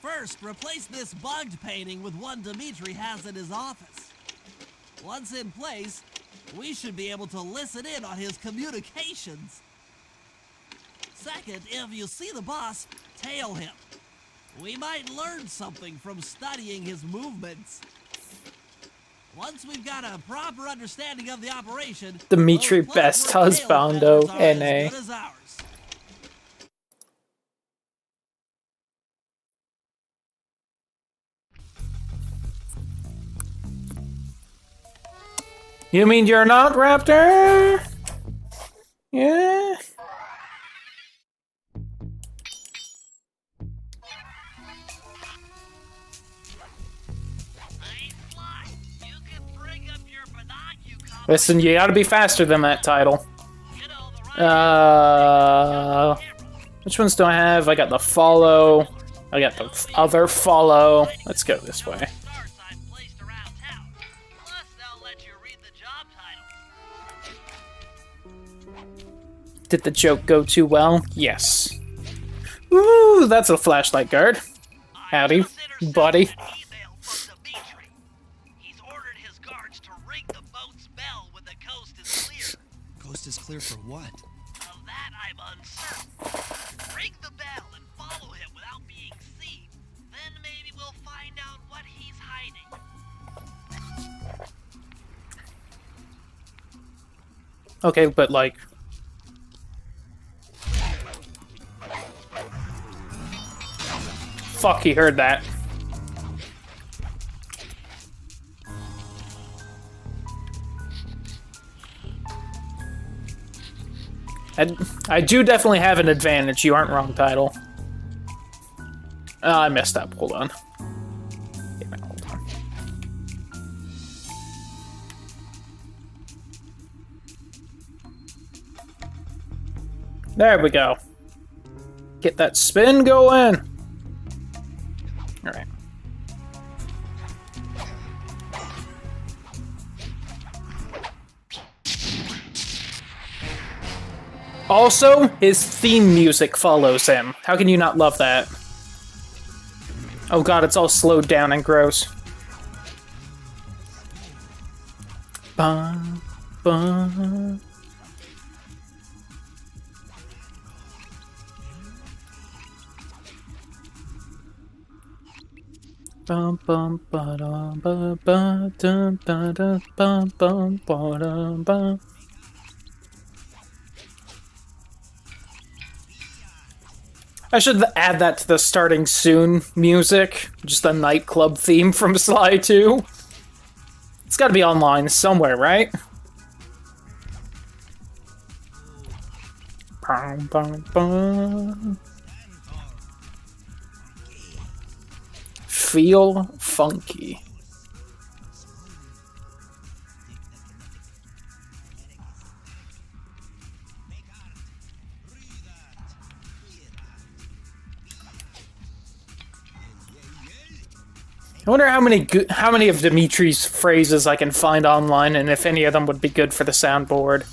First, replace this bugged painting with one Dimitri has in his office. Once in place, we should be able to listen in on his communications. Second, if you see the boss, tail him. We might learn something from studying his movements. Once we've got a proper understanding of the operation, Dimitri those Best clockwork tail Husbando, feathers are as NA. good as ours. You mean you're not, Raptor? Yeah? Hey, Sly, you can bring up your binocular. Listen, you gotta be faster than that title. The right Which ones do I have? I got the follow. I got the other follow. Let's go this way. star sign placed around town. Plus, they'll let you read the job title. Did the joke go too well? Yes. Ooh, that's a flashlight guard. Howdy, Just intercepted buddy. an email from Dimitri. He's ordered his guards to ring the boat's bell when the coast is clear. Coast is clear for what? Of that, I'm uncertain. Ring the bell and follow him without being seen. Then maybe we'll find out what he's hiding. Okay, but like... Fuck, he heard that. I do definitely have an advantage. You aren't wrong, title. I messed up. Hold on. Damn it, hold on. There we go. Get that spin going. All right. Also, his theme music follows him. How can you not love that? Oh god, it's all slowed down and gross. Ba, ba. Bum bum ba dum ba ba dum da da bum bum ba dum ba. I should add that to the starting soon music. Just a nightclub theme from Sly 2. It's gotta be online somewhere, right? Bum, bum, bum. Feel funky. I wonder how many of Dimitri's phrases I can find online, and if any of them would be good for the soundboard.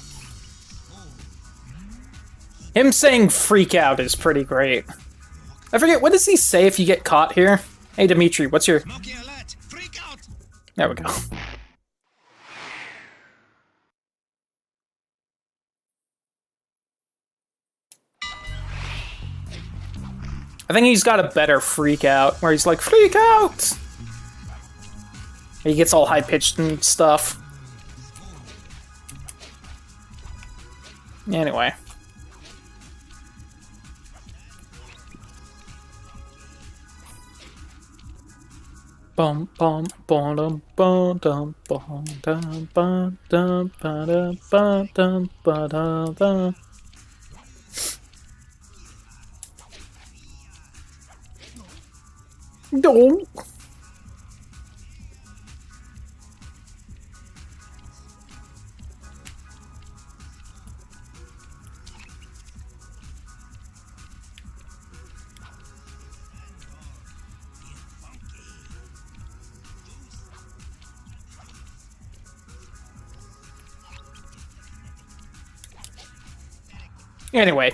Him saying "freak out" is pretty great. I forget, what does he say if you get caught here? Hey Dimitri, what's your... Freak out! There we go. I think he's got a better freak out, where he's like, freak out! He gets all high-pitched and stuff. Anyway. Bum bum bum bum dum bum dum bum dum ba dum ba dum ba dum dum. No. Anyway,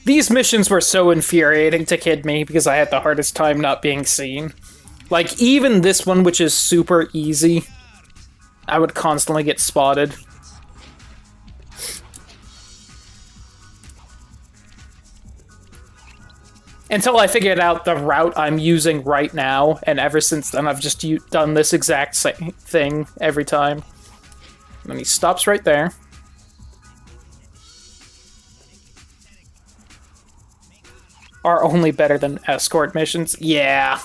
these missions were so infuriating to kid me because I had the hardest time not being seen. Like, even this one, which is super easy, I would constantly get spotted. Until I figured out the route I'm using right now, and ever since then I've just done this exact same thing every time. And he stops right there. Are only better than escort missions? Yeah.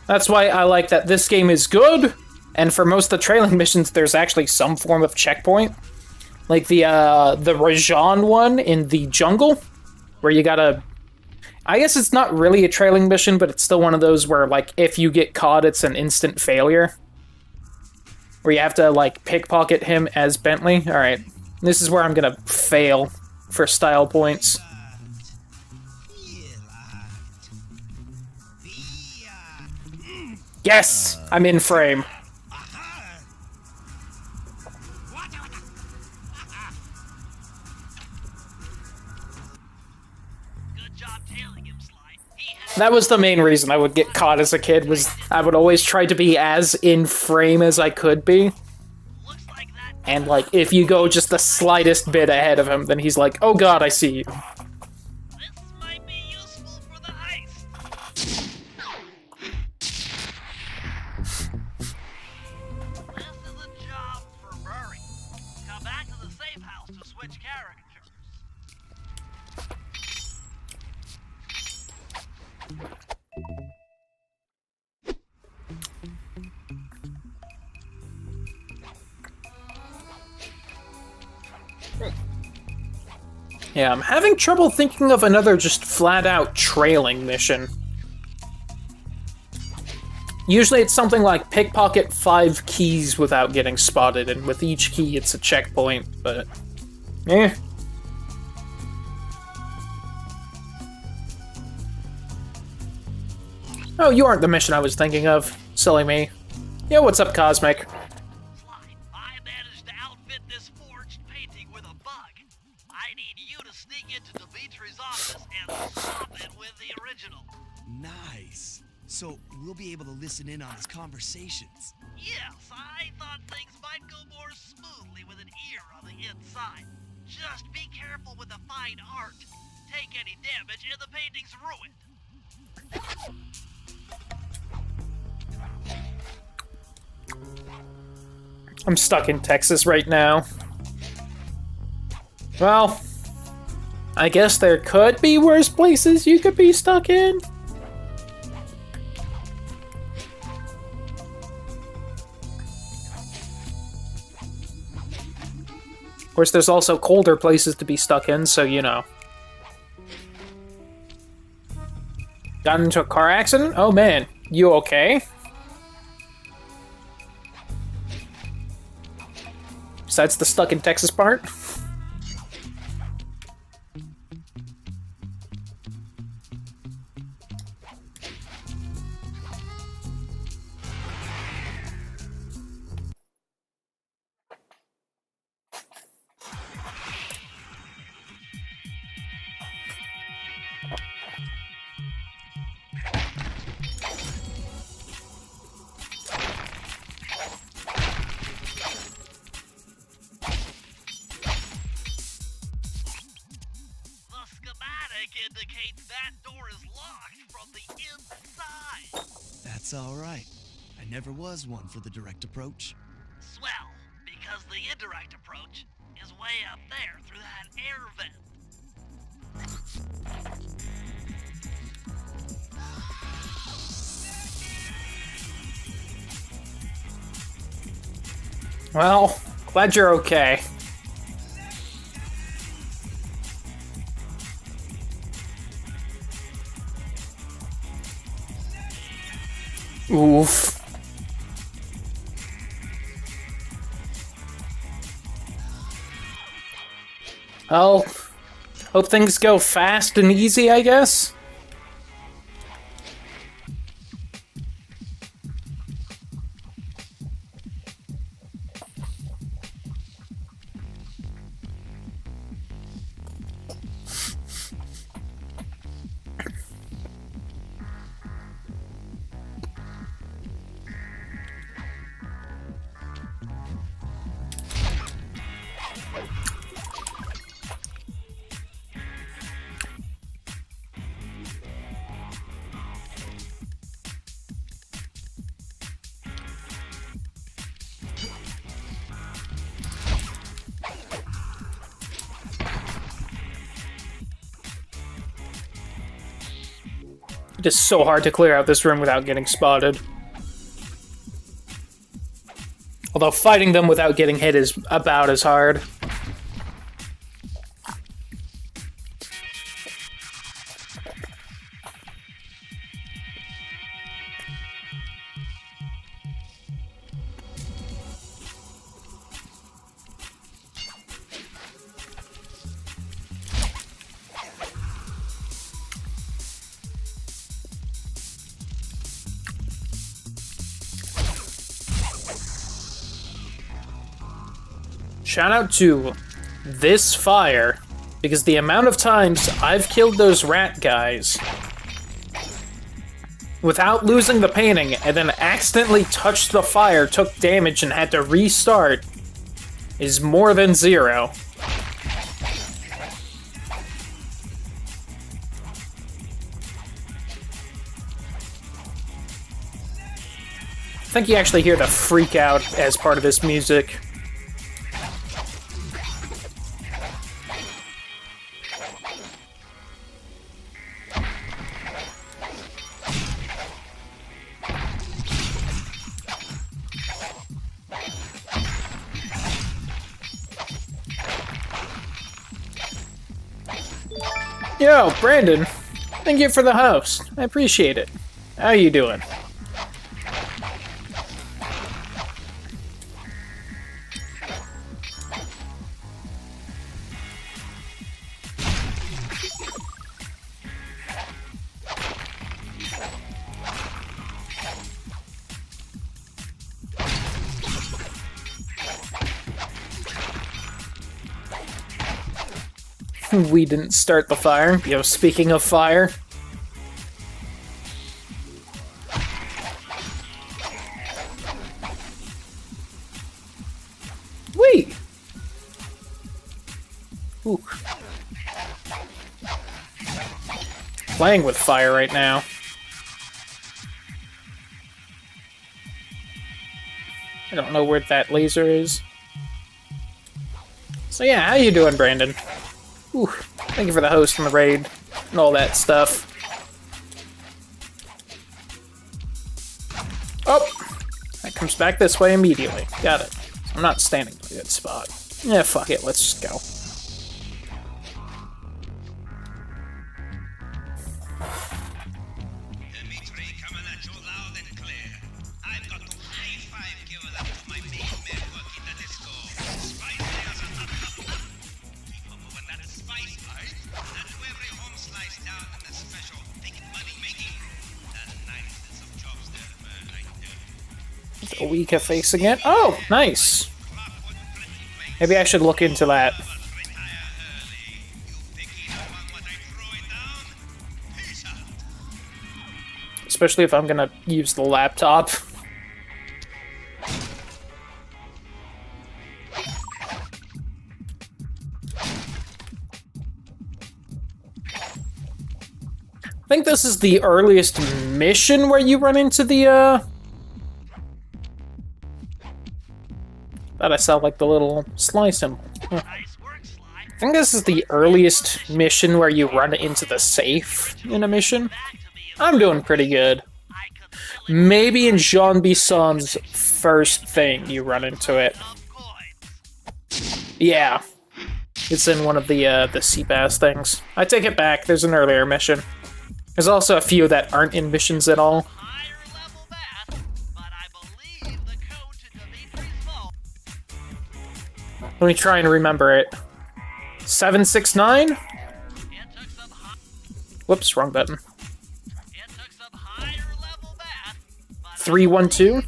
That's why I like that this game is good, and for most of the trailing missions there's actually some form of checkpoint. Like the Rajan one in the jungle, where you gotta... I guess it's not really a trailing mission, but it's still one of those where, like, if you get caught, it's an instant failure. Where you have to, like, pickpocket him as Bentley. Alright, this is where I'm gonna fail for style points. Yes! I'm in frame. Good job tailing him, Sly. He has That was the main reason I would get caught as a kid, was I would always try to be as in frame as I could be. looks like that. And, like, if you go just the slightest bit ahead of him, then he's like, oh god, I see you. This might be useful for the heist. This is a job for Murray. Come back to the safe house to switch characters. Yeah, I'm having trouble thinking of another just flat-out trailing mission. Usually it's something like pickpocket 5 keys without getting spotted, and with each key it's a checkpoint, but... eh. Oh, you aren't the mission I was thinking of. Silly me. Yeah, what's up, Cosmic? Sly, I managed to outfit this forged painting with a bug. I need you to sneak into Dimitri's office and swap it with the original. Nice. So we'll be able to listen in on his conversations. Yes, I thought things might go more smoothly with an ear on the inside. Just be careful with the fine art. Take any damage and the painting's ruined. I'm stuck in Texas right now. Well, I guess there could be worse places you could be stuck in. Of course, there's also colder places to be stuck in, so you know. Got into a car accident? Oh man, you okay? Besides the stuck in Texas part? The schematic indicates that door is locked from the inside. That's all right. I never was one for the direct approach. Swell, because the indirect approach is way up there through that air vent. Well, glad you're okay. Oof. Well, hope things go fast and easy, I guess. It is so hard to clear out this room without getting spotted. Although fighting them without getting hit is about as hard. Shout out to this fire, because the amount of times I've killed those rat guys without losing the painting and then accidentally touched the fire, took damage, and had to restart is more than zero. I think you actually hear the freak out as part of this music. Yo, Brandon. Thank you for the host. I appreciate it. How you doing? We didn't start the fire. Yo, speaking of fire. Wait! Ooh. Playing with fire right now. I don't know where that laser is. So yeah, how you doing, Brandon? Ooh, thank you for the host and the raid and all that stuff. Oh! That comes back this way immediately. Got it. I'm not standing in a good spot. Yeah, fuck it, let's just go. Dimitri coming at you loud and clear. I've got to high five give it up to my main man working the disco. Spicy as a nut. Keep on moving that spice, right? That's where every home slice down in the special big money making room. The nicest of jobs there, man. I do. A Weka facing it. Oh, nice. Maybe I should look into that. Especially if I'm gonna use the laptop. I think this is the earliest mission where you run into the, Thought I saw, like, the little Sly symbol. Huh. I think this is the earliest mission where you run into the safe in a mission. I'm doing pretty good. Maybe in Jean Bisson's first thing you run into it. Yeah. It's in one of the Seabass things. I take it back, there's an earlier mission. There's also a few that aren't in missions at all. Let me try and remember it. 769? Whoops, wrong button. 312?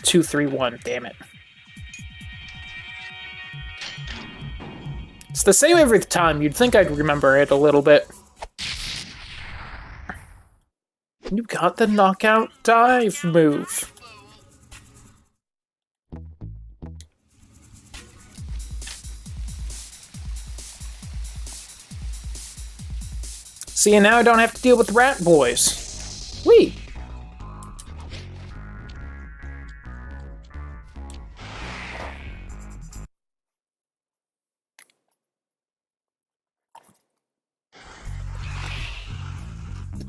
231, damn it. It's the same every time. You'd think I'd remember it a little bit. You got the knockout dive move. See, and now I don't have to deal with rat boys. Whee!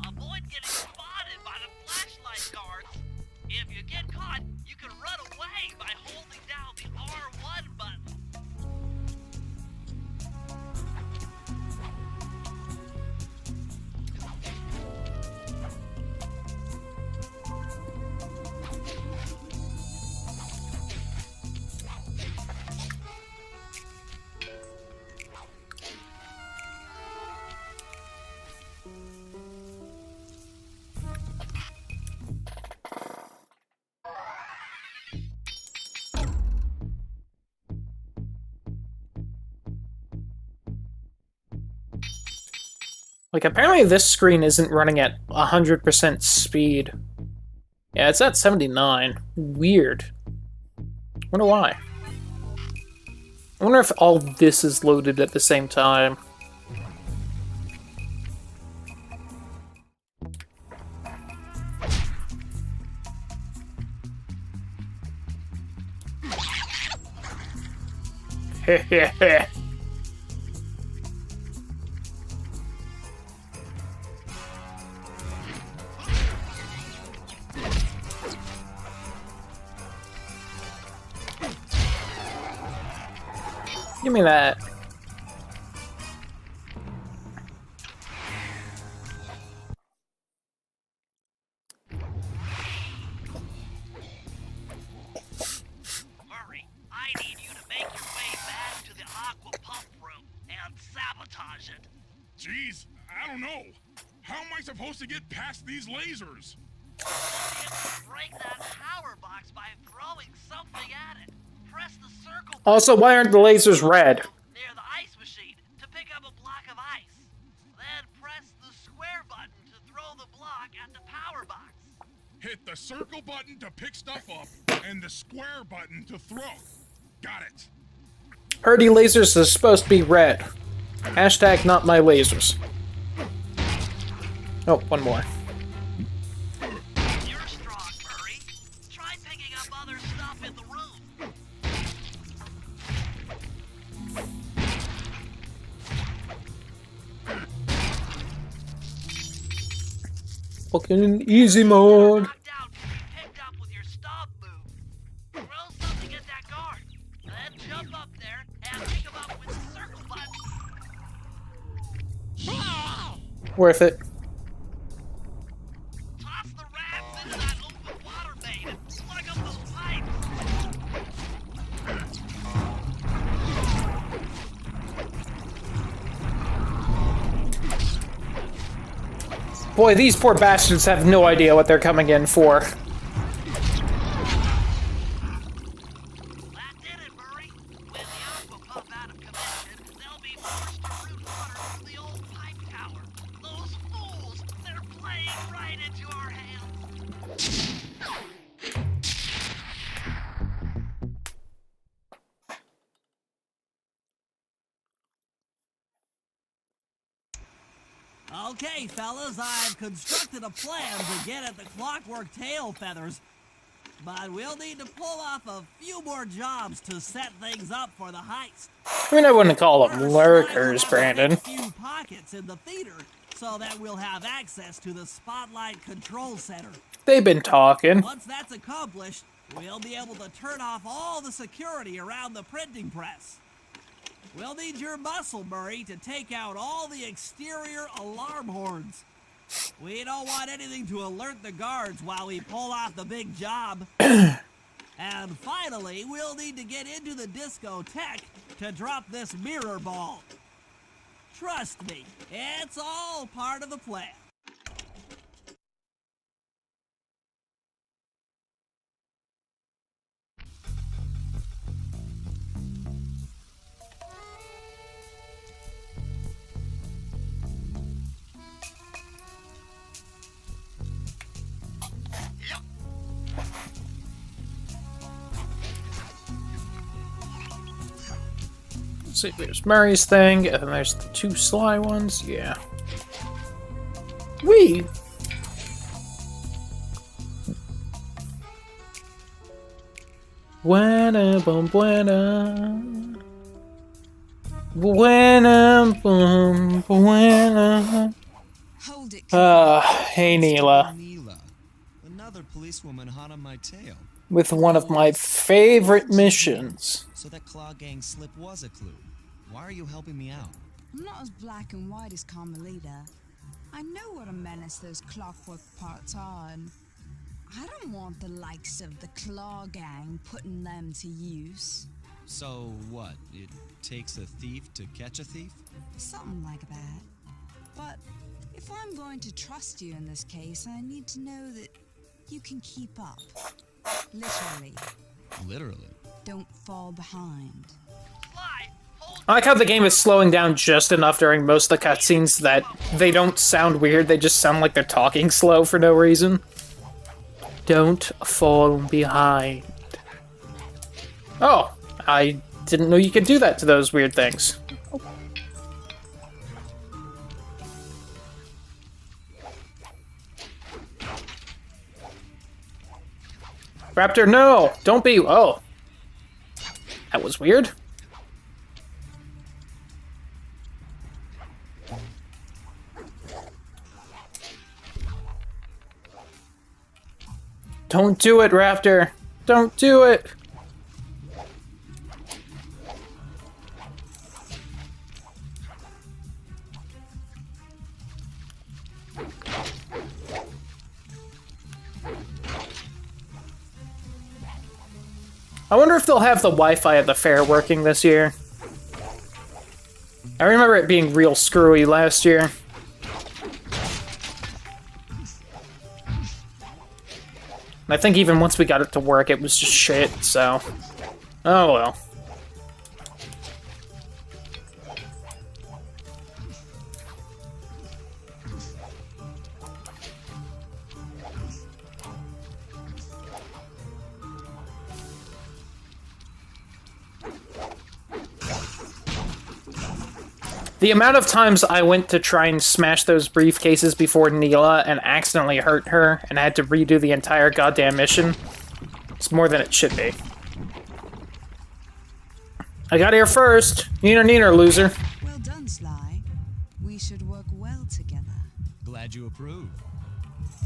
Avoid getting spotted by the flashlight guards. If you get caught, you can run away by holding down the R1 button. Like, apparently this screen isn't running at 100% speed. Yeah, it's at 79. Weird. Wonder why. I wonder if all this is loaded at the same time. Heh. Give me that. Hurry, I need you to make your way back to the aqua pump room and sabotage it. Jeez, I don't know. How am I supposed to get past these lasers? You break that power box by throwing something at it. press the circle Also, why aren't the lasers red? near the ice machine to pick up a block of ice. Then press the square button to throw the block at the power box. Hit the circle button to pick stuff up and the square button to throw. Got it. Hardy lasers is supposed to be red. Hashtag not my lasers. Oh, one more. You're strong, Murray. Try picking up other stuff in the room. Fucking in easy mode. Knocked out can be picked up with your stop move. Throw something at that guard. Then jump up there and pick him up with the circle button. Worth it. Toss the rats into that open water main and plug up those pipes. Boy, these poor bastards have no idea what they're coming in for. That did it, Murray. When the aqua pump out of commission, they'll be forced to route water through the old pipe tower. Those fools, they're playing right into our hands. Okay, fellas, I've constructed a plan to get at the clockwork tail feathers. But we'll need to pull off a few more jobs to set things up for the heist. I mean, I wouldn't call them First, lurkers, line up Brandon. the few pockets in the theater so that we'll have access to the Spotlight Control Center. They've been talking. Once that's accomplished, we'll be able to turn off all the security around the printing press. We'll need your muscle, Murray, to take out all the exterior alarm horns. We don't want anything to alert the guards while we pull off the big job. And finally, we'll need to get into the discotheque to drop this mirror ball. Trust me, it's all part of the plan. See, there's Murray's thing, and then there's the two sly ones. Yeah. Wee! Buena, bum, buena. Buena, bum, buena. Hold it. Hey, Neela. Neela, another policewoman hot on my tail. With one of my favorite missions. So that Claw Gang slip was a clue. Why are you helping me out? I'm not as black and white as Carmelita. I know what a menace those clockwork parts are, and I don't want the likes of the Claw Gang putting them to use. So what? It takes a thief to catch a thief? Something like that. But if I'm going to trust you in this case, I need to know that you can keep up. Literally. Literally. Don't fall behind. Sly, hold I like how the game is slowing down just enough during most of the cutscenes that they don't sound weird, they just sound like they're talking slow for no reason. Don't fall behind. Oh, I didn't know you could do that to those weird things. Raptor, no! Don't be... Oh. That was weird. Don't do it, Raptor! Don't do it! I wonder if they'll have the Wi-Fi at the fair working this year. I remember it being real screwy last year. And I think even once we got it to work, it was just shit, so... Oh well. The amount of times I went to try and smash those briefcases before Neela and accidentally hurt her and had to redo the entire goddamn mission, it's more than it should be. I got here first. Neener, neener, loser. Well done, Sly. We should work well together. Glad you approve.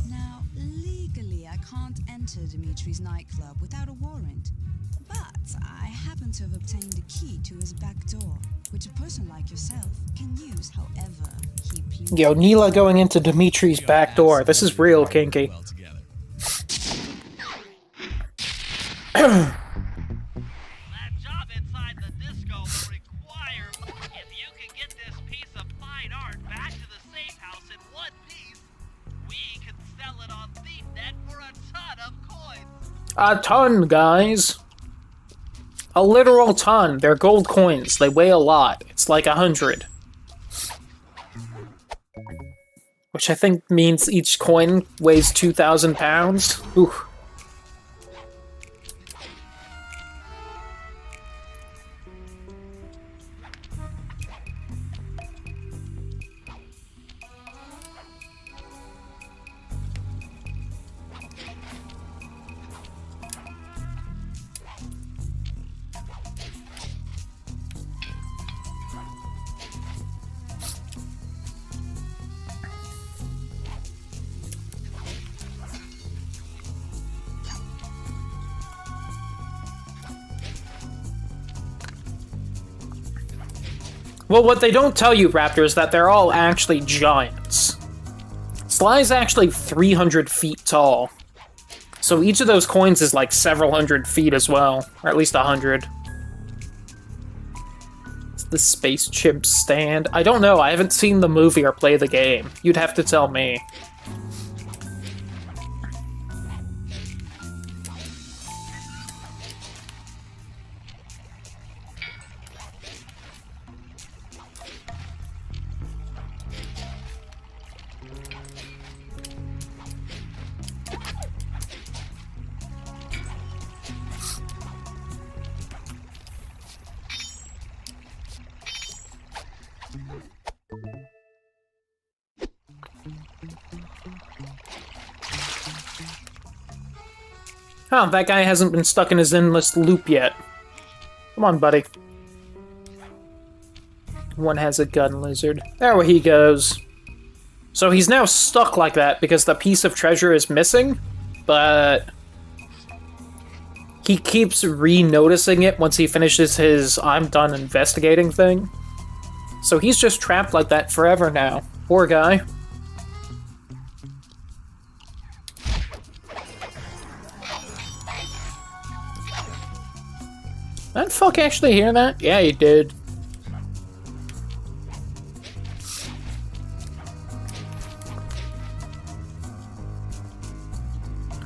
Now, legally, I can't enter Dimitri's nightclub without a warrant. But I happen to have obtained a key to his back door, which a person like yourself can use however he pleases. Yo, Neela going into Dimitri's back door. This is real kinky. Well together. That job inside the disco will require... If you can get this piece of fine art back to the safe house in one piece, we can sell it on ThiefNet for a ton of coins. A ton, guys. A literal ton. They're gold coins. They weigh a lot. It's like 100. Which I think means each coin weighs 2,000 pounds. Ooh. Well, what they don't tell you, Raptor, is that they're all actually giants. Sly's actually 300 feet tall. So each of those coins is like several hundred feet as well. Or at least 100. It's the Space Chimp stand. I don't know, I haven't seen the movie or play the game. You'd have to tell me. Oh, that guy hasn't been stuck in his endless loop yet. Come on, buddy. One has a gun lizard. There he goes. So he's now stuck like that because the piece of treasure is missing, but he keeps re-noticing it once he finishes his I'm done investigating thing. So he's just trapped like that forever now. Poor guy. Did that fuck actually hear that? Yeah, he did.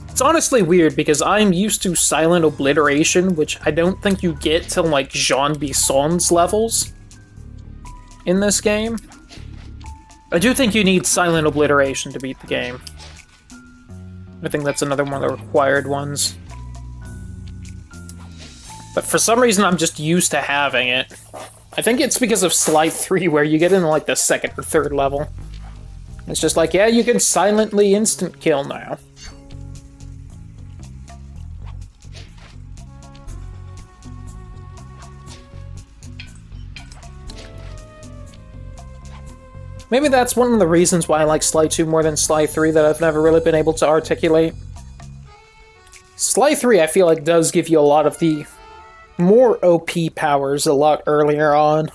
It's honestly weird because I'm used to silent obliteration, which I don't think you get till like Jean Bisson's levels in this game. I do think you need silent obliteration to beat the game. I think that's another one of the required ones. But for some reason, I'm just used to having it. I think it's because of Slide 3, where you get into, like, the second or third level. It's just like, yeah, you can silently instant kill now. Maybe that's one of the reasons why I like Slide 2 more than Slide 3 that I've never really been able to articulate. Slide 3, I feel like, does give you a lot of the more OP powers a lot earlier on.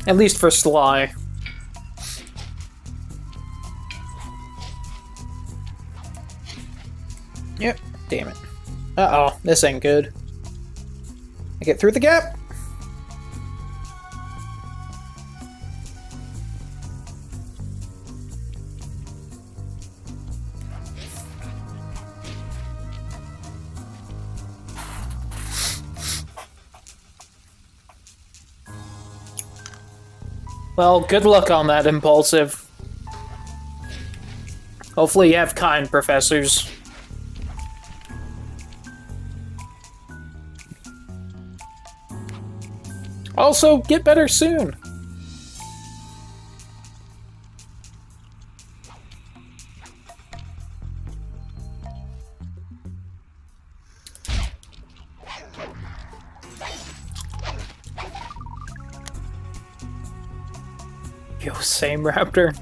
At least for Sly. Yep, damn it. Uh-oh, this ain't good. I get through the gap? Well, good luck on that, Impulsive. Hopefully you have kind professors. Also, get better soon. Yo, same Raptor.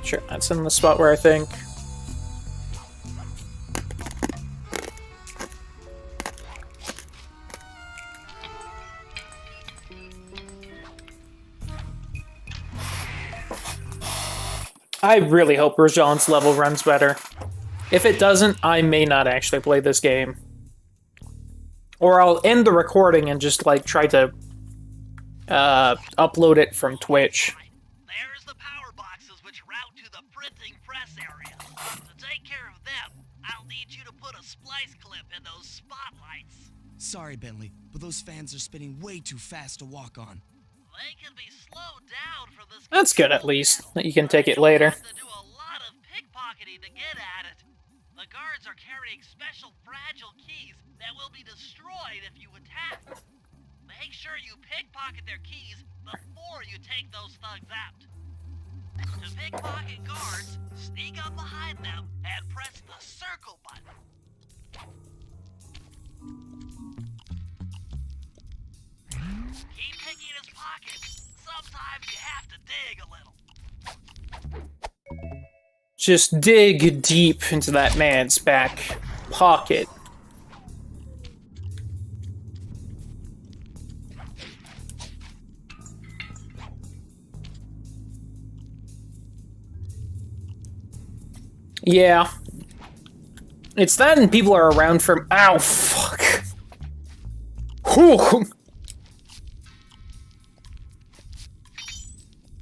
Sure, that's in the spot where I think. I really hope Rajan's level runs better. If it doesn't, I may not actually play this game. Or I'll end the recording and just, like, try to upload it from Twitch. There's the power boxes which route to the printing press area. To take care of them, I'll need you to put a splice clip in those spotlights. Sorry, Bentley, but those fans are spinning way too fast to walk on. They can be slowed down from this. That's good, at least, that you can take it later. To do a lot of pickpocketing to get at it. The guards are carrying special fragile keys that will be destroyed if you attack. Make sure you pickpocket their keys before you take those thugs out. To pickpocket guards, sneak up behind them and press the circle button. Keep picking his pockets. Sometimes you have to dig a little. Just dig deep into that man's back pocket. Yeah. It's that and people are around from— ow, fuck. Whew.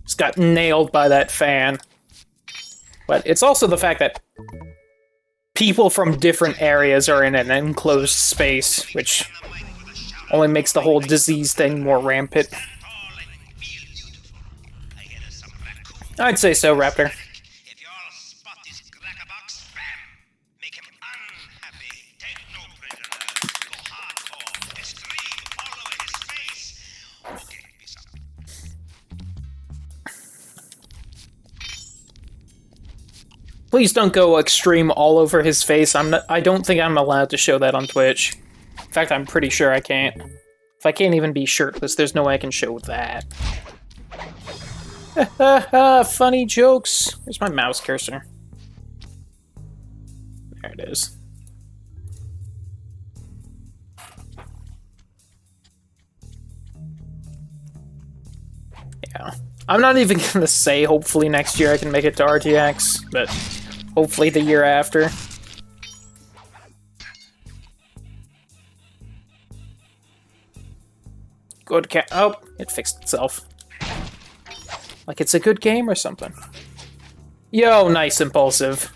Just got nailed by that fan. But it's also the fact that people from different areas are in an enclosed space, which only makes the whole disease thing more rampant. I'd say so, Raptor. If you all spot this crackerbox, bam! Make him unhappy. Take no prisoners. Go hardcore. Scream all over his face. Okay, peace out. Please don't go extreme all over his face. I don't think I'm allowed to show that on Twitch. In fact, I'm pretty sure I can't. If I can't even be shirtless, there's no way I can show that. Funny jokes. Where's my mouse cursor? There it is. Yeah. I'm not even gonna say hopefully next year I can make it to RTX, but hopefully the year after. Good oh, it fixed itself. Like it's a good game or something. Yo, nice Impulsive.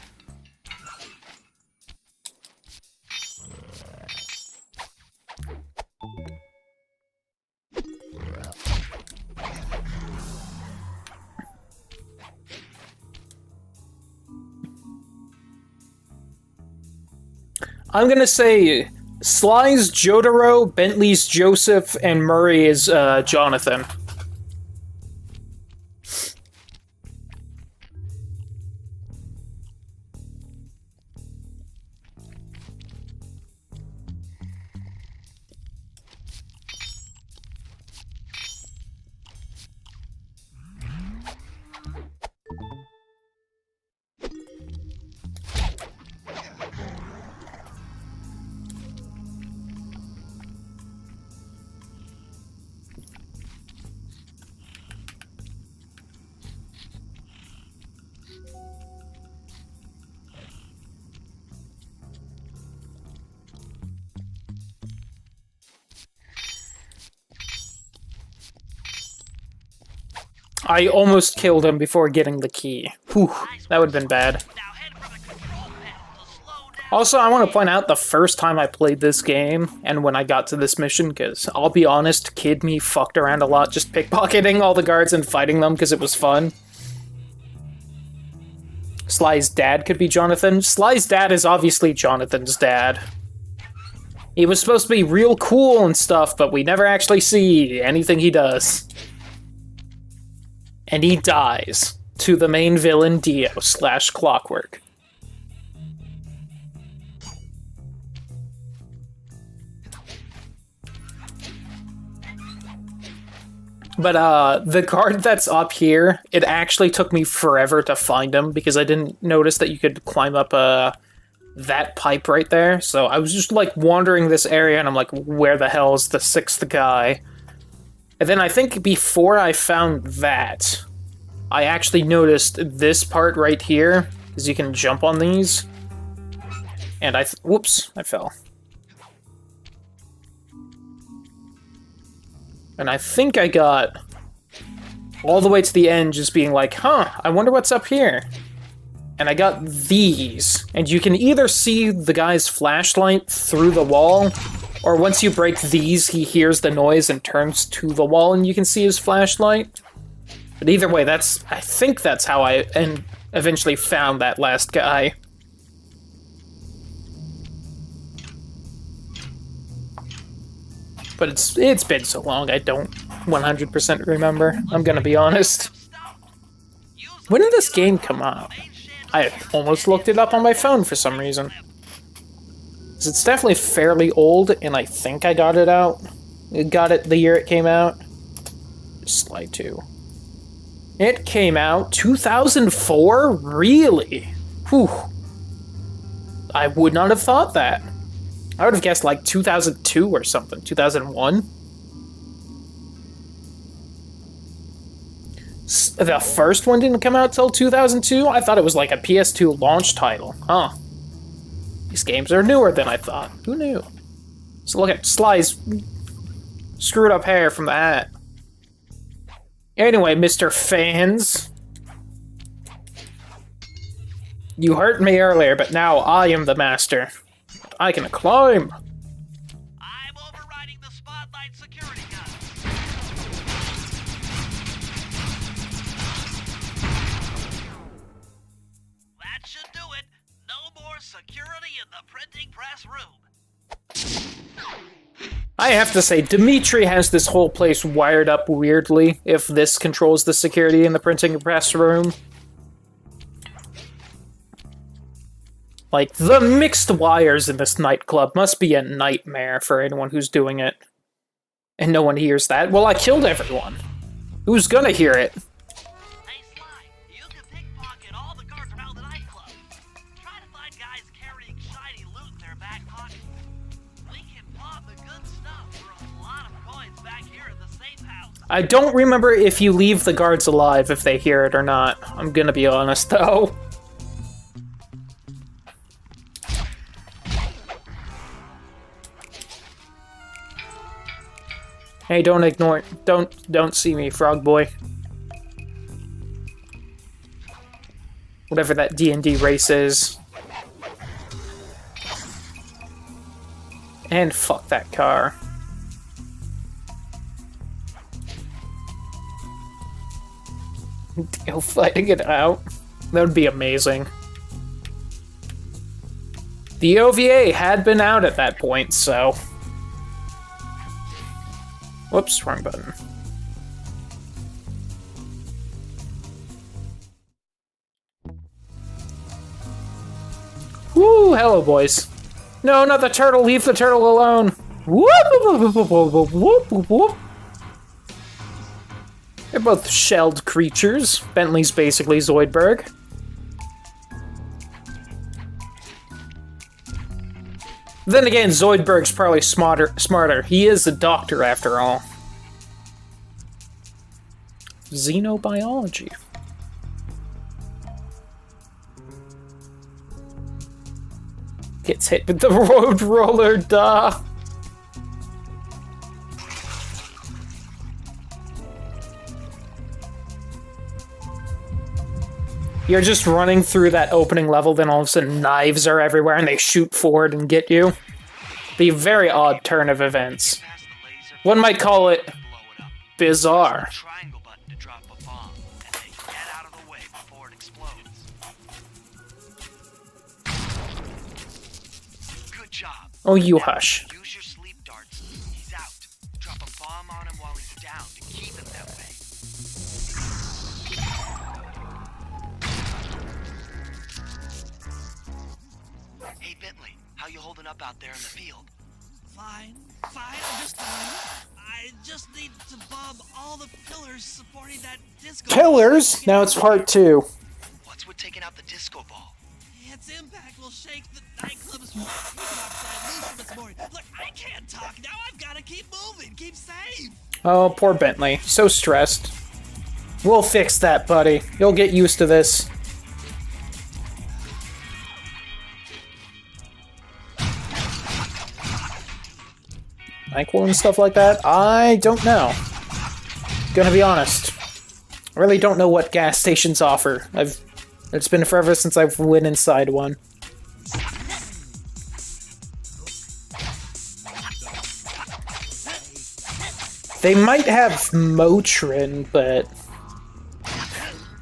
I'm gonna say Sly's Jotaro, Bentley's Joseph, and Murray is Jonathan. I almost killed him before getting the key. Whew, that would have been bad. Now head for the control panel to slow down. Also, I want to point out the first time I played this game, and when I got to this mission, because I'll be honest, Kid me fucked around a lot just pickpocketing all the guards and fighting them because it was fun. Sly's dad could be Jonathan. Sly's dad is obviously Jonathan's dad. He was supposed to be real cool and stuff, but we never actually see anything he does. And he dies to the main villain Dio / Clockwork. But the guard that's up here, it actually took me forever to find him because I didn't notice that you could climb up that pipe right there. So I was just like wandering this area and I'm like, where the hell is the 6th guy? And then I think before I found that, I actually noticed this part right here, because you can jump on these. And whoops, I fell. And I think I got all the way to the end just being like, huh, I wonder what's up here. And I got these. And you can either see the guy's flashlight through the wall, or once you break these, he hears the noise and turns to the wall and you can see his flashlight. But either way, I think that's how I eventually found that last guy. But it's been so long, I don't 100% remember. I'm gonna be honest. When did this game come out? I almost looked it up on my phone for some reason. It's definitely fairly old, and I think I got it out. Got it the year it came out. Slide 2. It came out 2004? Really? Whew. I would not have thought that. I would have guessed like 2002 or something. 2001? The first one didn't come out till 2002? I thought it was like a PS2 launch title. Huh. These games are newer than I thought. Who knew? So look at Sly's screwed up hair from that. Anyway, Mr. Fans. You hurt me earlier, but now I am the master. I can climb. I'm overriding the spotlight security gun. That should do it. No more security in the printing press room. I have to say, Dimitri has this whole place wired up weirdly, if this controls the security in the printing press room. Like, the mixed wires in this nightclub must be a nightmare for anyone who's doing it. And no one hears that. Well, I killed everyone. Who's gonna hear it? Hey Sly, you can pickpocket all the guards around the nightclub. Try to find guys carrying shiny loot in their back pockets. We can pawn the good stuff for a lot of coins back here in the safe house. I don't remember if you leave the guards alive if they hear it or not. I'm gonna be honest, though. Hey, don't ignore, don't see me, frog boy. Whatever that D&D race is. And fuck that car. Dio fighting it out. That would be amazing. The OVA had been out at that point, so... Whoops, wrong button. Woo, hello, boys. No, not the turtle. Leave the turtle alone. Whoop, whoop, whoop, whoop, whoop, whoop, whoop. They're both shelled creatures. Bentley's basically Zoidberg. Then again, Zoidberg's probably smarter. He is a doctor, after all. Xenobiology. Gets hit with the road roller, duh. You're just running through that opening level, then all of a sudden knives are everywhere and they shoot forward and get you. The very odd turn of events. One might call it bizarre. Triangle button to drop a bomb, and then get out of the way before it explodes. Good job. Oh, you hush. Use your sleep darts. He's out. Drop a bomb on him while he's down to keep him that way. Hey Bentley, how you holding up out there in the field? Fine, I'm just fine. I just need to bomb all the pillars supporting that disco. Pillars? Now it's part 2. What's with taking out the disco ball? Its impact will shake the nightclub's oxide loose from its mooring. Look, I can't talk now. I've got to keep moving, keep safe. Oh, poor Bentley. So stressed. We'll fix that, buddy. You'll get used to this. NyQuil and stuff like that? I don't know. Gonna be honest. I really don't know what gas stations offer. It's been forever since I've went inside one. They might have Motrin, but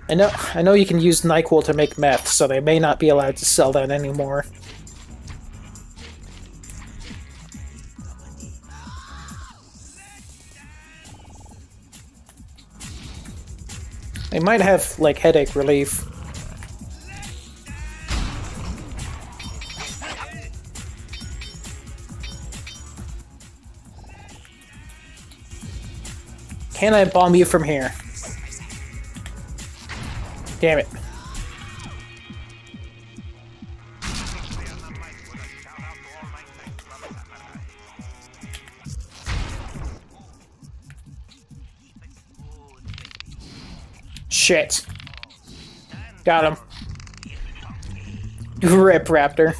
I know you can use NyQuil to make meth, so they may not be allowed to sell that anymore. They might have, like, headache relief. Can I bomb you from here? Damn it. Shit. Got him. Rip Raptor.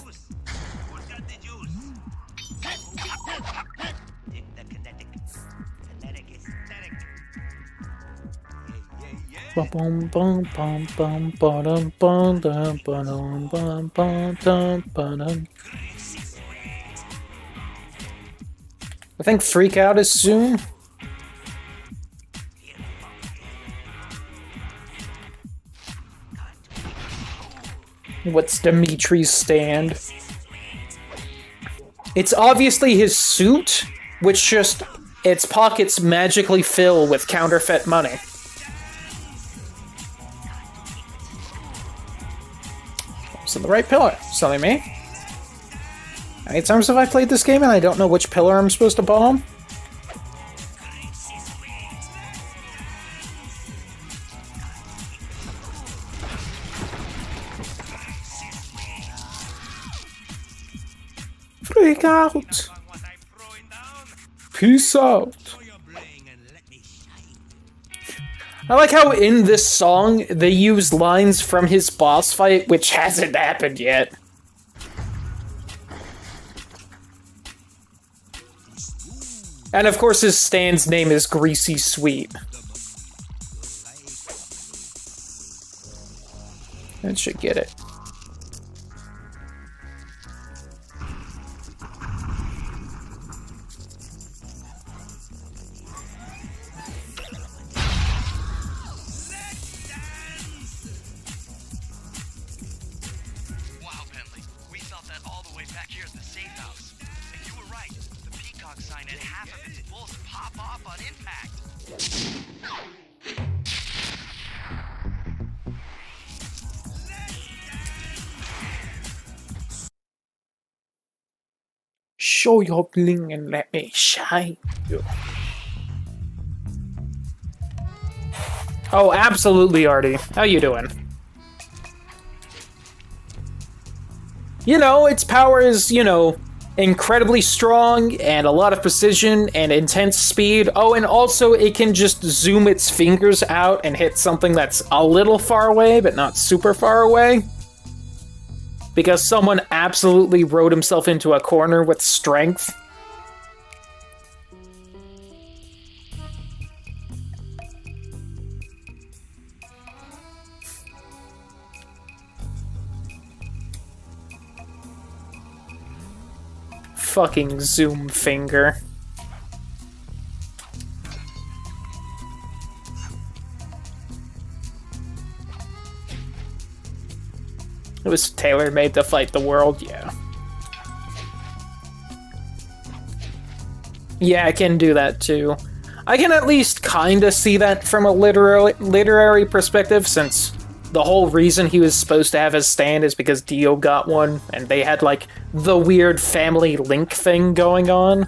Bum bum bum bum bum bum bum bum bum bum bum. I think Freak Out is soon. What's Dimitri's stand? It's obviously his suit, which just its pockets magically fill with counterfeit money. It's in the right pillar. Silly me. How many times have I played this game and I don't know which pillar I'm supposed to bomb? Freak out! Peace out! I like how in this song they use lines from his boss fight, which hasn't happened yet. And of course his stand's name is Greasy Sweet. That should get it. Show your bling and let me shine you. Oh, absolutely, Artie. How you doing? You know, its power is, you know, incredibly strong and a lot of precision and intense speed. Oh, and also it can just zoom its fingers out and hit something that's a little far away, but not super far away. Because someone absolutely rode himself into a corner with strength. fucking zoom finger. It was tailor-made to fight the world, yeah. Yeah, I can do that too. I can at least kinda see that from a literary perspective, since the whole reason he was supposed to have his stand is because Dio got one, and they had, like, the weird family link thing going on.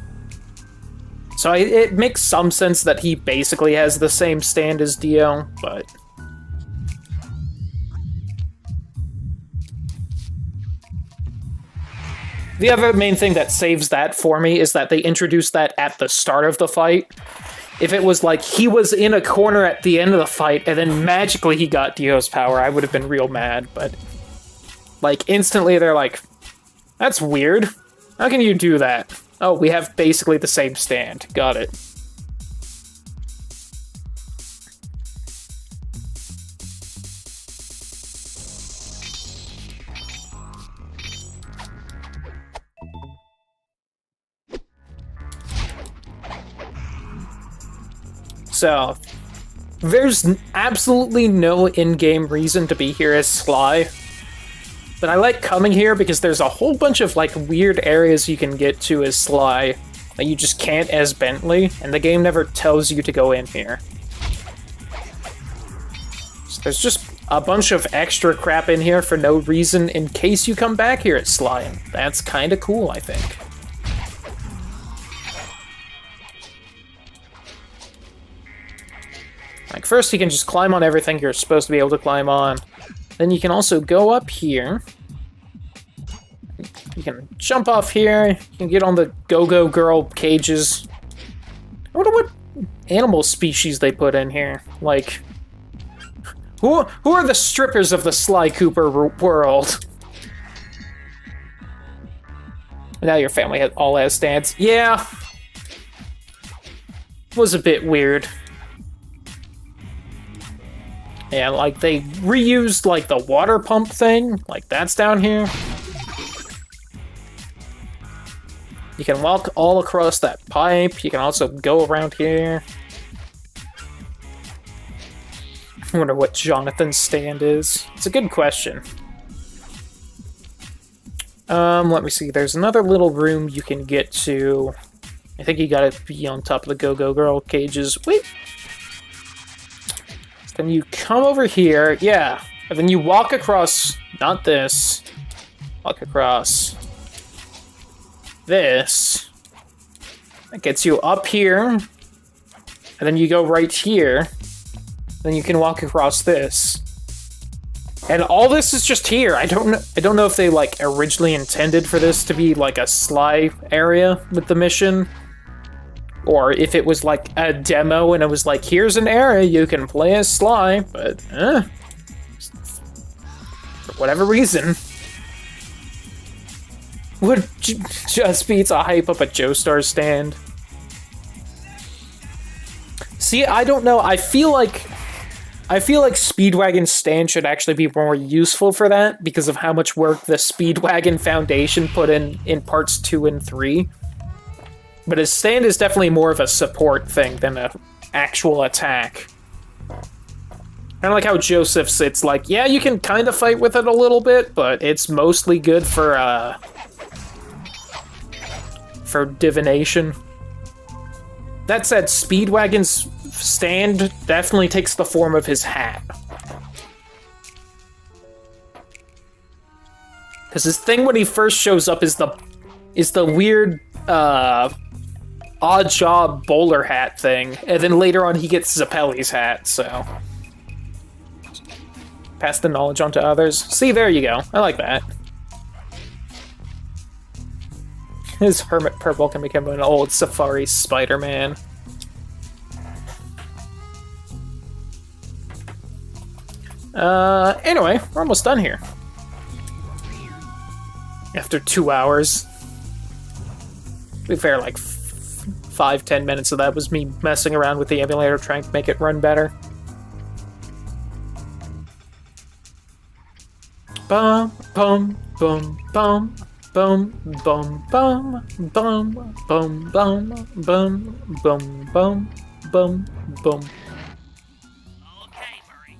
So it makes some sense that he basically has the same stand as Dio, but... The other main thing that saves that for me is that they introduced that at the start of the fight. If it was like he was in a corner at the end of the fight and then magically he got Dio's power, I would have been real mad, but... Like, instantly they're like, that's weird. How can you do that? Oh, we have basically the same stand. Got it. So, there's absolutely no in-game reason to be here as Sly. But I like coming here because there's a whole bunch of, like, weird areas you can get to as Sly that you just can't as Bentley, and the game never tells you to go in here. So there's just a bunch of extra crap in here for no reason in case you come back here at Sly, and that's kinda cool, I think. Like, first you can just climb on everything you're supposed to be able to climb on. Then you can also go up here. You can jump off here. You can get on the Go-Go Girl cages. I wonder what animal species they put in here. Like, who are the strippers of the Sly Cooper world? Now your family all has stands. Yeah. Was a bit weird. Yeah, like, they reused, like, the water pump thing. Like, that's down here. You can walk all across that pipe. You can also go around here. I wonder what Jonathan's stand is. It's a good question. Let me see. There's another little room you can get to. I think you gotta be on top of the Go-Go Girl cages. Wait! Then you come over here, yeah, and then you walk across, not this, walk across this. That gets you up here, and then you go right here, then you can walk across this. And all this is just here. I don't know if they, like, originally intended for this to be, like, a Sly area with the mission. Or if it was like a demo and it was like, here's an area you can play as Sly, but for whatever reason, would just be to hype up a Joestar stand. See, I don't know. I feel like Speedwagon's stand should actually be more useful for that because of how much work the Speedwagon Foundation put in parts 2 and 3. But his stand is definitely more of a support thing than an actual attack. Kind of like how Joseph's, it's like, yeah, you can kind of fight with it a little bit, but it's mostly good for divination. That said, Speedwagon's stand definitely takes the form of his hat. Because his thing when he first shows up is the weird, odd job bowler hat thing, and then later on he gets Zappelli's hat, so... Pass the knowledge on to others. See, there you go. I like that. His Hermit Purple can become an old Safari Spider-Man. Anyway, we're almost done here. After 2 hours. To be fair, like 5-10 minutes of that was me messing around with the emulator trying to make it run better. Bum, bum, bum, bum. Boom, boom, boom, boom, boom, boom, boom, boom, boom, boom, boom. Okay, Murray.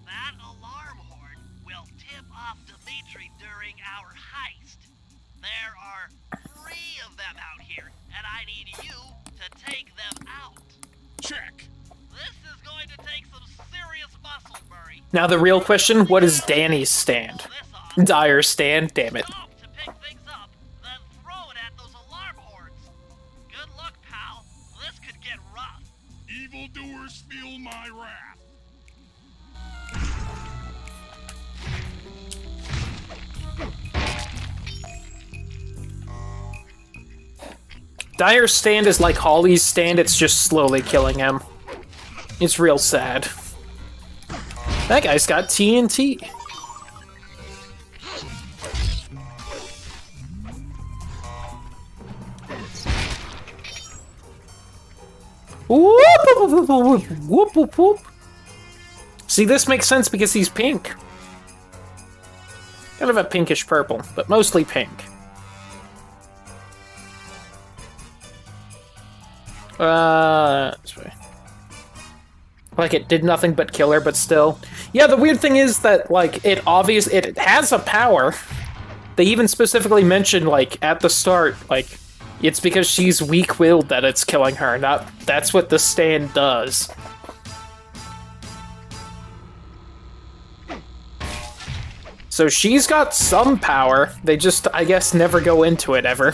That alarm horn will tip off Dimitri during our heist. There are 3 of them out here, and I need you to take them out. Check. This is going to take some serious muscle, Murray. Now the real question, what is Danny's stand? Pull this off, Dyer's stand, damn it. stop to pick things up, then throw it at those alarm horns. Good luck, pal. This could get rough. Evildoers feel my wrath. Dyer's stand is like Holly's stand, it's just slowly killing him. It's real sad. That guy's got TNT. Whoop, whoop, whoop, whoop, whoop, whoop. See, this makes sense because he's pink. Kind of a pinkish purple, but mostly pink. This way. Like, it did nothing but kill her, but still. Yeah, the weird thing is that, like, it has a power. They even specifically mentioned, like, at the start, like, it's because she's weak-willed that it's killing her, not that's what the stand does. So she's got some power, they just, I guess, never go into it ever,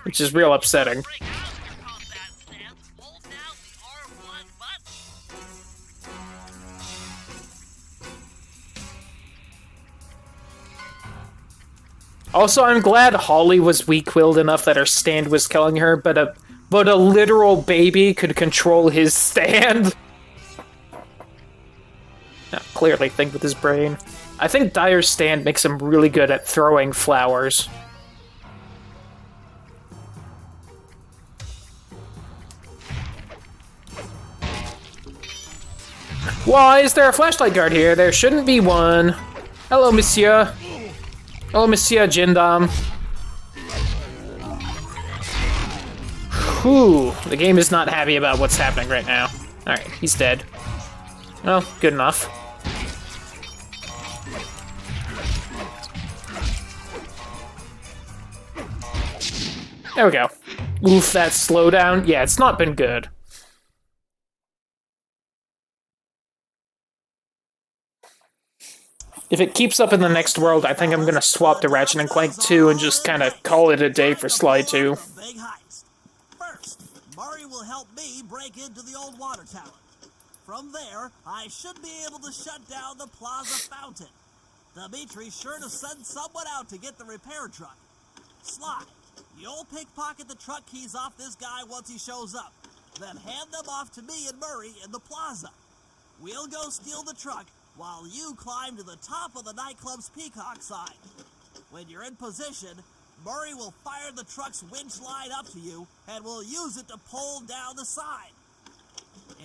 which is real upsetting. Break out your combat stance. Hold down the R1 button. Also, I'm glad Holly was weak-willed enough that her stand was killing her, but a literal baby could control his stand. No, clearly think with his brain. I think Dyer's stand makes him really good at throwing flowers. Why is there a flashlight guard here? There shouldn't be one. Hello, monsieur. Hello, monsieur Jindam. Whew, the game is not happy about what's happening right now. Alright, he's dead. Well, good enough. There we go. Oof, that slowdown. Yeah, it's not been good. If it keeps up in the next world, I think I'm gonna swap to Ratchet & Clank 2 and just kind of call it a day for Sly 2. Big heist. First, Murray will help me break into the old water tower. From there, I should be able to shut down the plaza fountain. Dimitri's sure to send someone out to get the repair truck. Sly, you'll pickpocket the truck keys off this guy once he shows up. Then hand them off to me and Murray in the plaza. We'll go steal the truck while you climb to the top of the nightclub's peacock sign. When you're in position, Murray will fire the truck's winch line up to you and will use it to pull down the sign.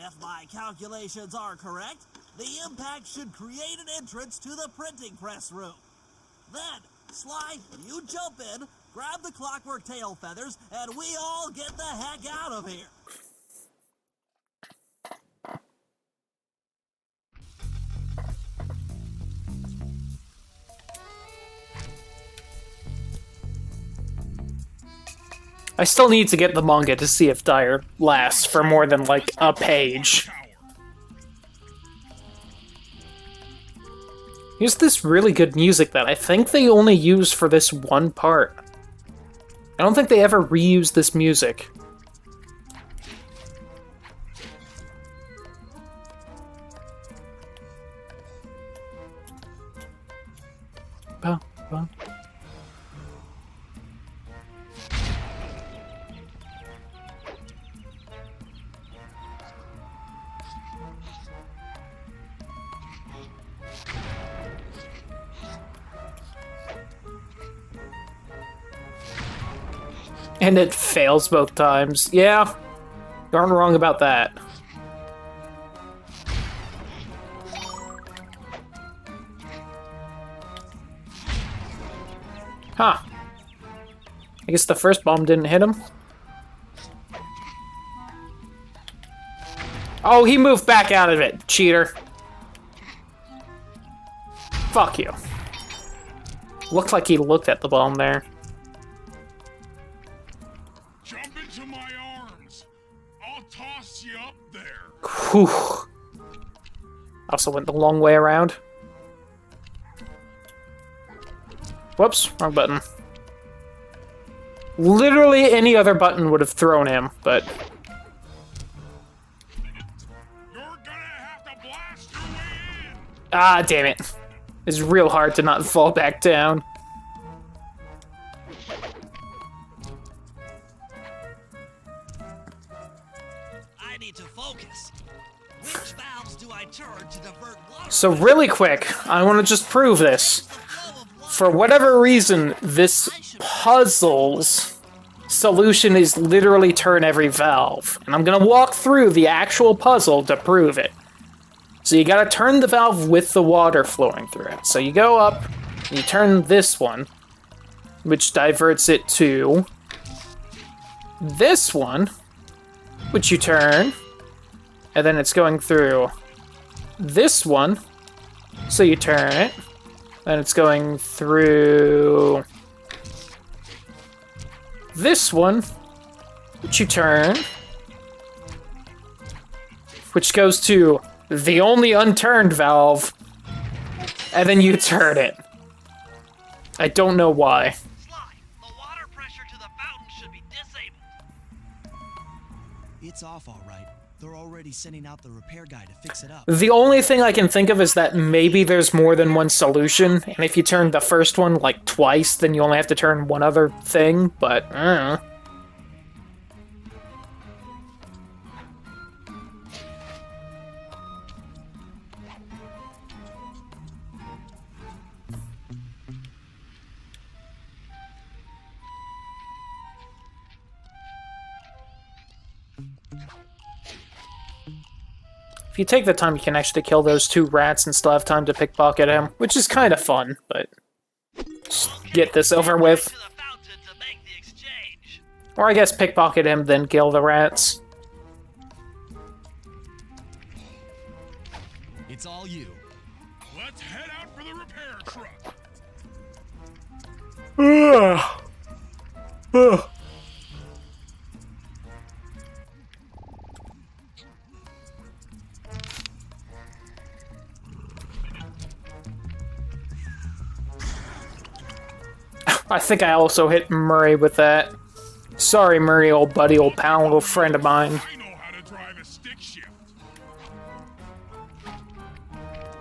If my calculations are correct, the impact should create an entrance to the printing press room. Then, Sly, you jump in, grab the clockwork tail feathers, and we all get the heck out of here. I still need to get the manga to see if Dyer lasts for more than, like, a page. Here's this really good music that I think they only use for this one part. I don't think they ever reuse this music. Bum, bum. And it fails both times. Yeah, you aren't wrong about that. Huh. I guess the first bomb didn't hit him. Oh, he moved back out of it, cheater. Fuck you. Looked like he looked at the bomb there. Jump into my arms. I'll toss you up there. Whew. Also went the long way around. Whoops, wrong button. Literally any other button would have thrown him, but... You're gonna have to blast your way in. Ah, damn it. It's real hard to not fall back down. I need to focus. Which valves do I turn to divert water? So really quick, I want to just prove this. For whatever reason, this puzzle's solution is literally turn every valve. And I'm gonna walk through the actual puzzle to prove it. So you gotta turn the valve with the water flowing through it. So you go up, you turn this one, which diverts it to this one, which you turn, and then it's going through this one, so you turn it, then it's going through this one, which you turn, which goes to the only unturned valve, and then you turn it. I don't know why. Sly, the water pressure to the fountain should be disabled. It's off all right. They're already sending out the repair guy to fix it up. The only thing I can think of is that maybe there's more than one solution, and if you turn the first one like twice, then you only have to turn one other thing, but I don't know. If you take the time, you can actually kill those two rats and still have time to pickpocket him, which is kind of fun, but just get this over with. To the fountain to make the exchange. Or I guess pickpocket him, then kill the rats. It's all you. Let's head out for the repair truck. I think I also hit Murray with that. Sorry, Murray, old buddy, old pal, old friend of mine. I know how to drive a stick shift.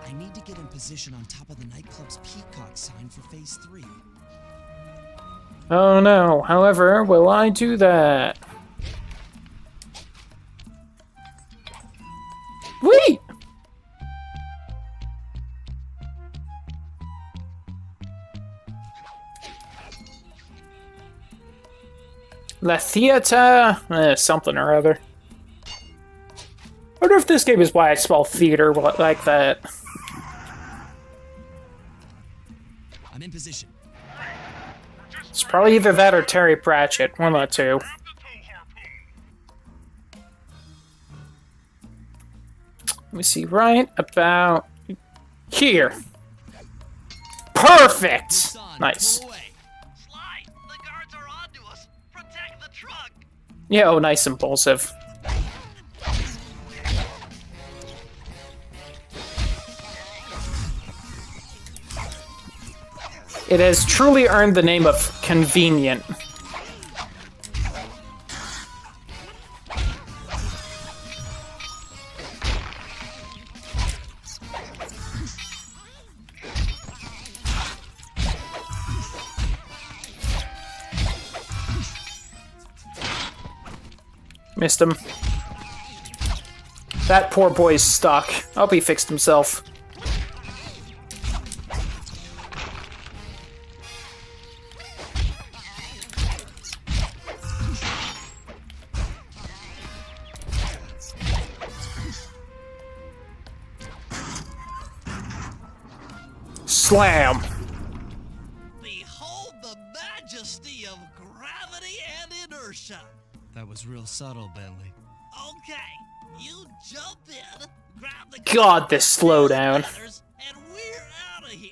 I need to get in position on top of the nightclub's peacock sign for phase 3. Oh no, however, will I do that? Wait! La Theater, something or other. I wonder if this game is why I spell theater like that. I'm in position. It's probably either that or Terry Pratchett, one of the two. Grab the tow harpoon. Let me see, right about here. Perfect! Son, Nice. pull away. Sly, the guards are onto us. Protect the truck. Yeah, oh, nice impulsive. It has truly earned the name of convenient. Missed him. That poor boy's stuck. I hope he fixed himself. Slam! Behold the majesty travesty of gravity and inertia. That was real subtle, Bentley. Okay, you jump in, grab the God, this slowdown. feathers, and we're out of here.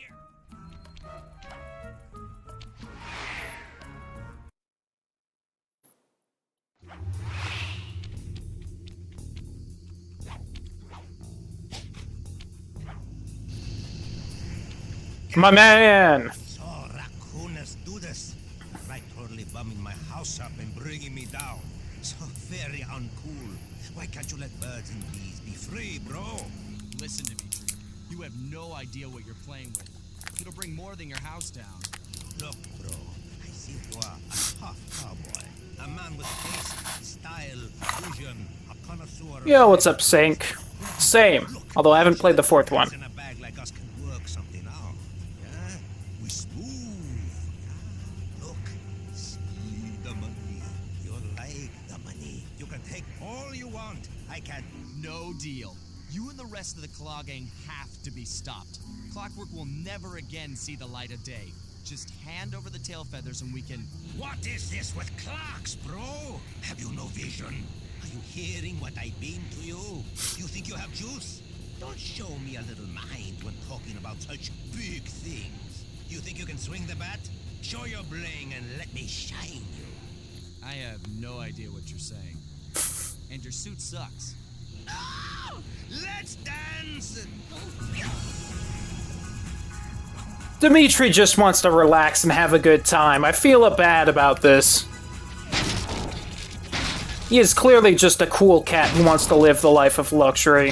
My man! So, raccooners do this. Right, totally bumming my house up and bringing me down. So very uncool. Why can't you let birds and bees be free, bro? Listen, Dimitri. You have no idea what you're playing with. It'll bring more than your house down. Look, bro, I think you are a tough cowboy. A man with taste, style, vision, a connoisseur. Yo, what's up, Sync? Same, although I haven't played the fourth one. In a bag like us can work something out. Yeah? We smooth. Yeah? Look, see the money. You like the money. You can take all you want. I can. No deal. You and the rest of the Claw Gang have to be stopped. Clockwork will never again see the light of day. Just hand over the tail feathers and we can... What is this with clocks, bro? Have you no vision? Are you hearing what I beam to you? You think you have juice? Don't show me a little mind when talking about such big things. You think you can swing the bat? Show your bling and let me shine you. I have no idea what you're saying. And your suit sucks. Oh, let's dance! Dimitri just wants to relax and have a good time. I feel bad about this. He is clearly just a cool cat who wants to live the life of luxury.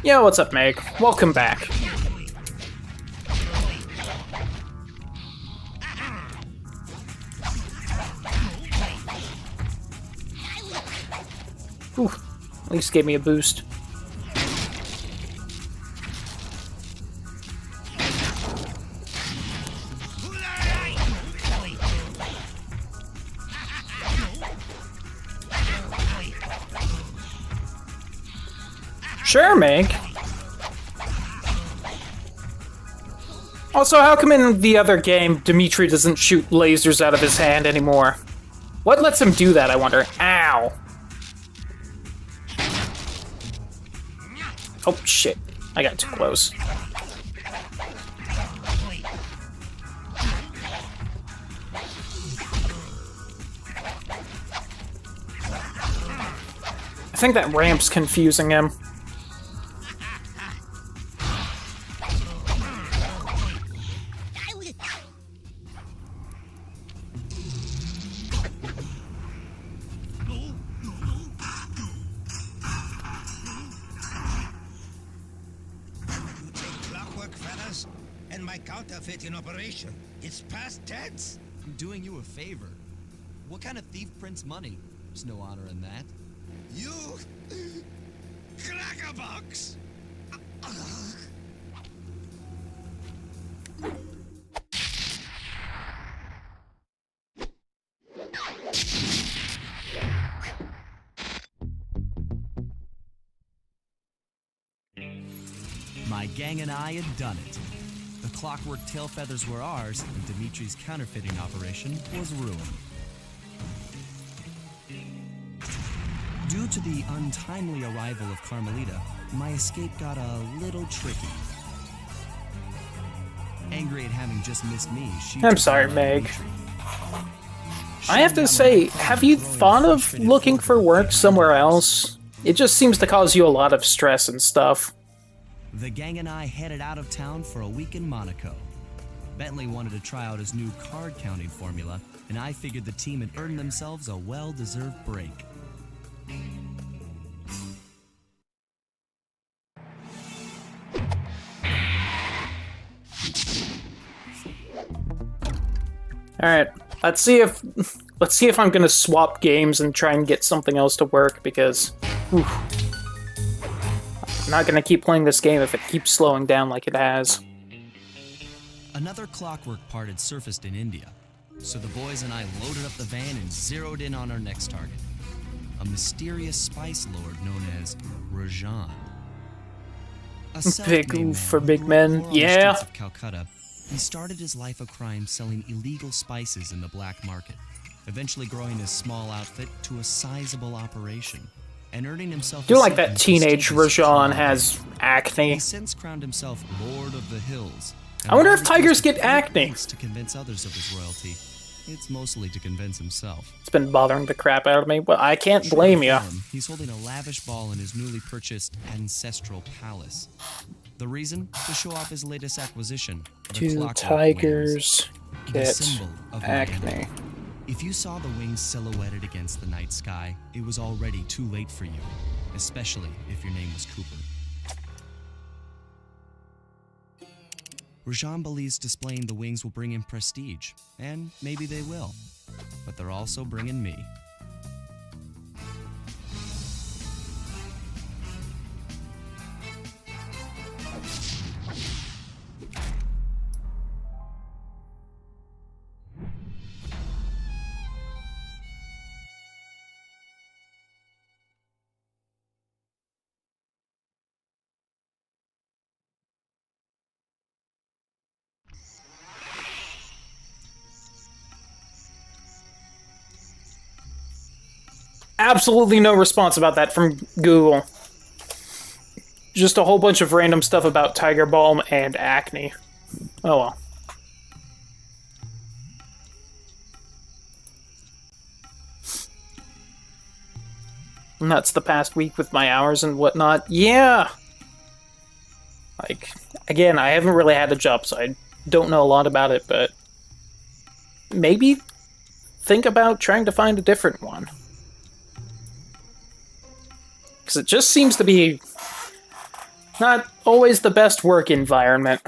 Yo, what's up, Meg? Welcome back. Ooh, at least gave me a boost. Sure, Meg. Also, how come in the other game, Dimitri doesn't shoot lasers out of his hand anymore? What lets him do that, I wonder? Ow. Oh, shit. I got too close. I think that ramp's confusing him. Counterfeit in operation. It's past tense. I'm doing you a favor. What kind of thief prints money? There's no honor in that. You... crackerbox! My gang and I had done it. The Clockwork tail feathers were ours, and Dimitri's counterfeiting operation was ruined. Due to the untimely arrival of Carmelita, my escape got a little tricky. Angry at having just missed me, she... I'm sorry, Meg. I have to say, have you thought of looking for work somewhere else? It just seems to cause you a lot of stress and stuff. The gang and I headed out of town for a week in Monaco. Bentley wanted to try out his new card counting formula, and I figured the team had earned themselves a well-deserved break. Alright, let's see if I'm gonna swap games and try and get something else to work, because I'm not gonna keep playing this game if it keeps slowing down like it has. Another Clockwork part had surfaced in India, so the boys and I loaded up the van and zeroed in on our next target, a mysterious spice lord known as Rajan. A Big self-made man for who big grew up men, poor on the yeah. streets of Calcutta He started his life of crime selling illegal spices in the black market, eventually growing his small outfit to a sizable operation, and earning himself I do a like seat that in teenage prestigious Rajan club has game. acne. He's since crowned himself Lord of the Hills. and I wonder if while he goes tigers to get great acne. lengths to convince others of his royalty, it's mostly to convince himself. It's been bothering the crap out of me, but I can't blame you. He's holding a lavish ball in his newly purchased ancestral palace. The reason? To show off his latest acquisition, the Two Clockwork tigers Wings, the get symbol of Miami. acne. If you saw the wings silhouetted against the night sky, it was already too late for you, especially if your name was Cooper. Rajan believes displaying the wings will bring him prestige, and maybe they will, but they're also bringing me. Absolutely no response about that from Google. Just a whole bunch of random stuff about tiger balm and acne. Oh well. And that's the past week with my hours and whatnot. Yeah! Like, again, I haven't really had a job, so I don't know a lot about it, but maybe think about trying to find a different one. Because it just seems to be not always the best work environment.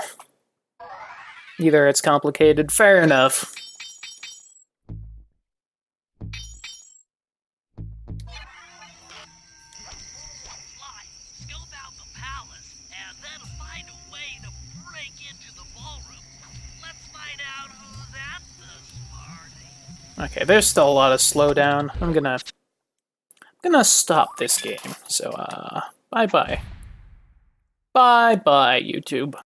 Either it's complicated, fair enough. Fly, scope out the palace, and then find a way to break into the ballroom. Let's find out who's at this party. Okay, there's still a lot of slowdown. I'm gonna stop this game. So, bye-bye. Bye-bye, YouTube.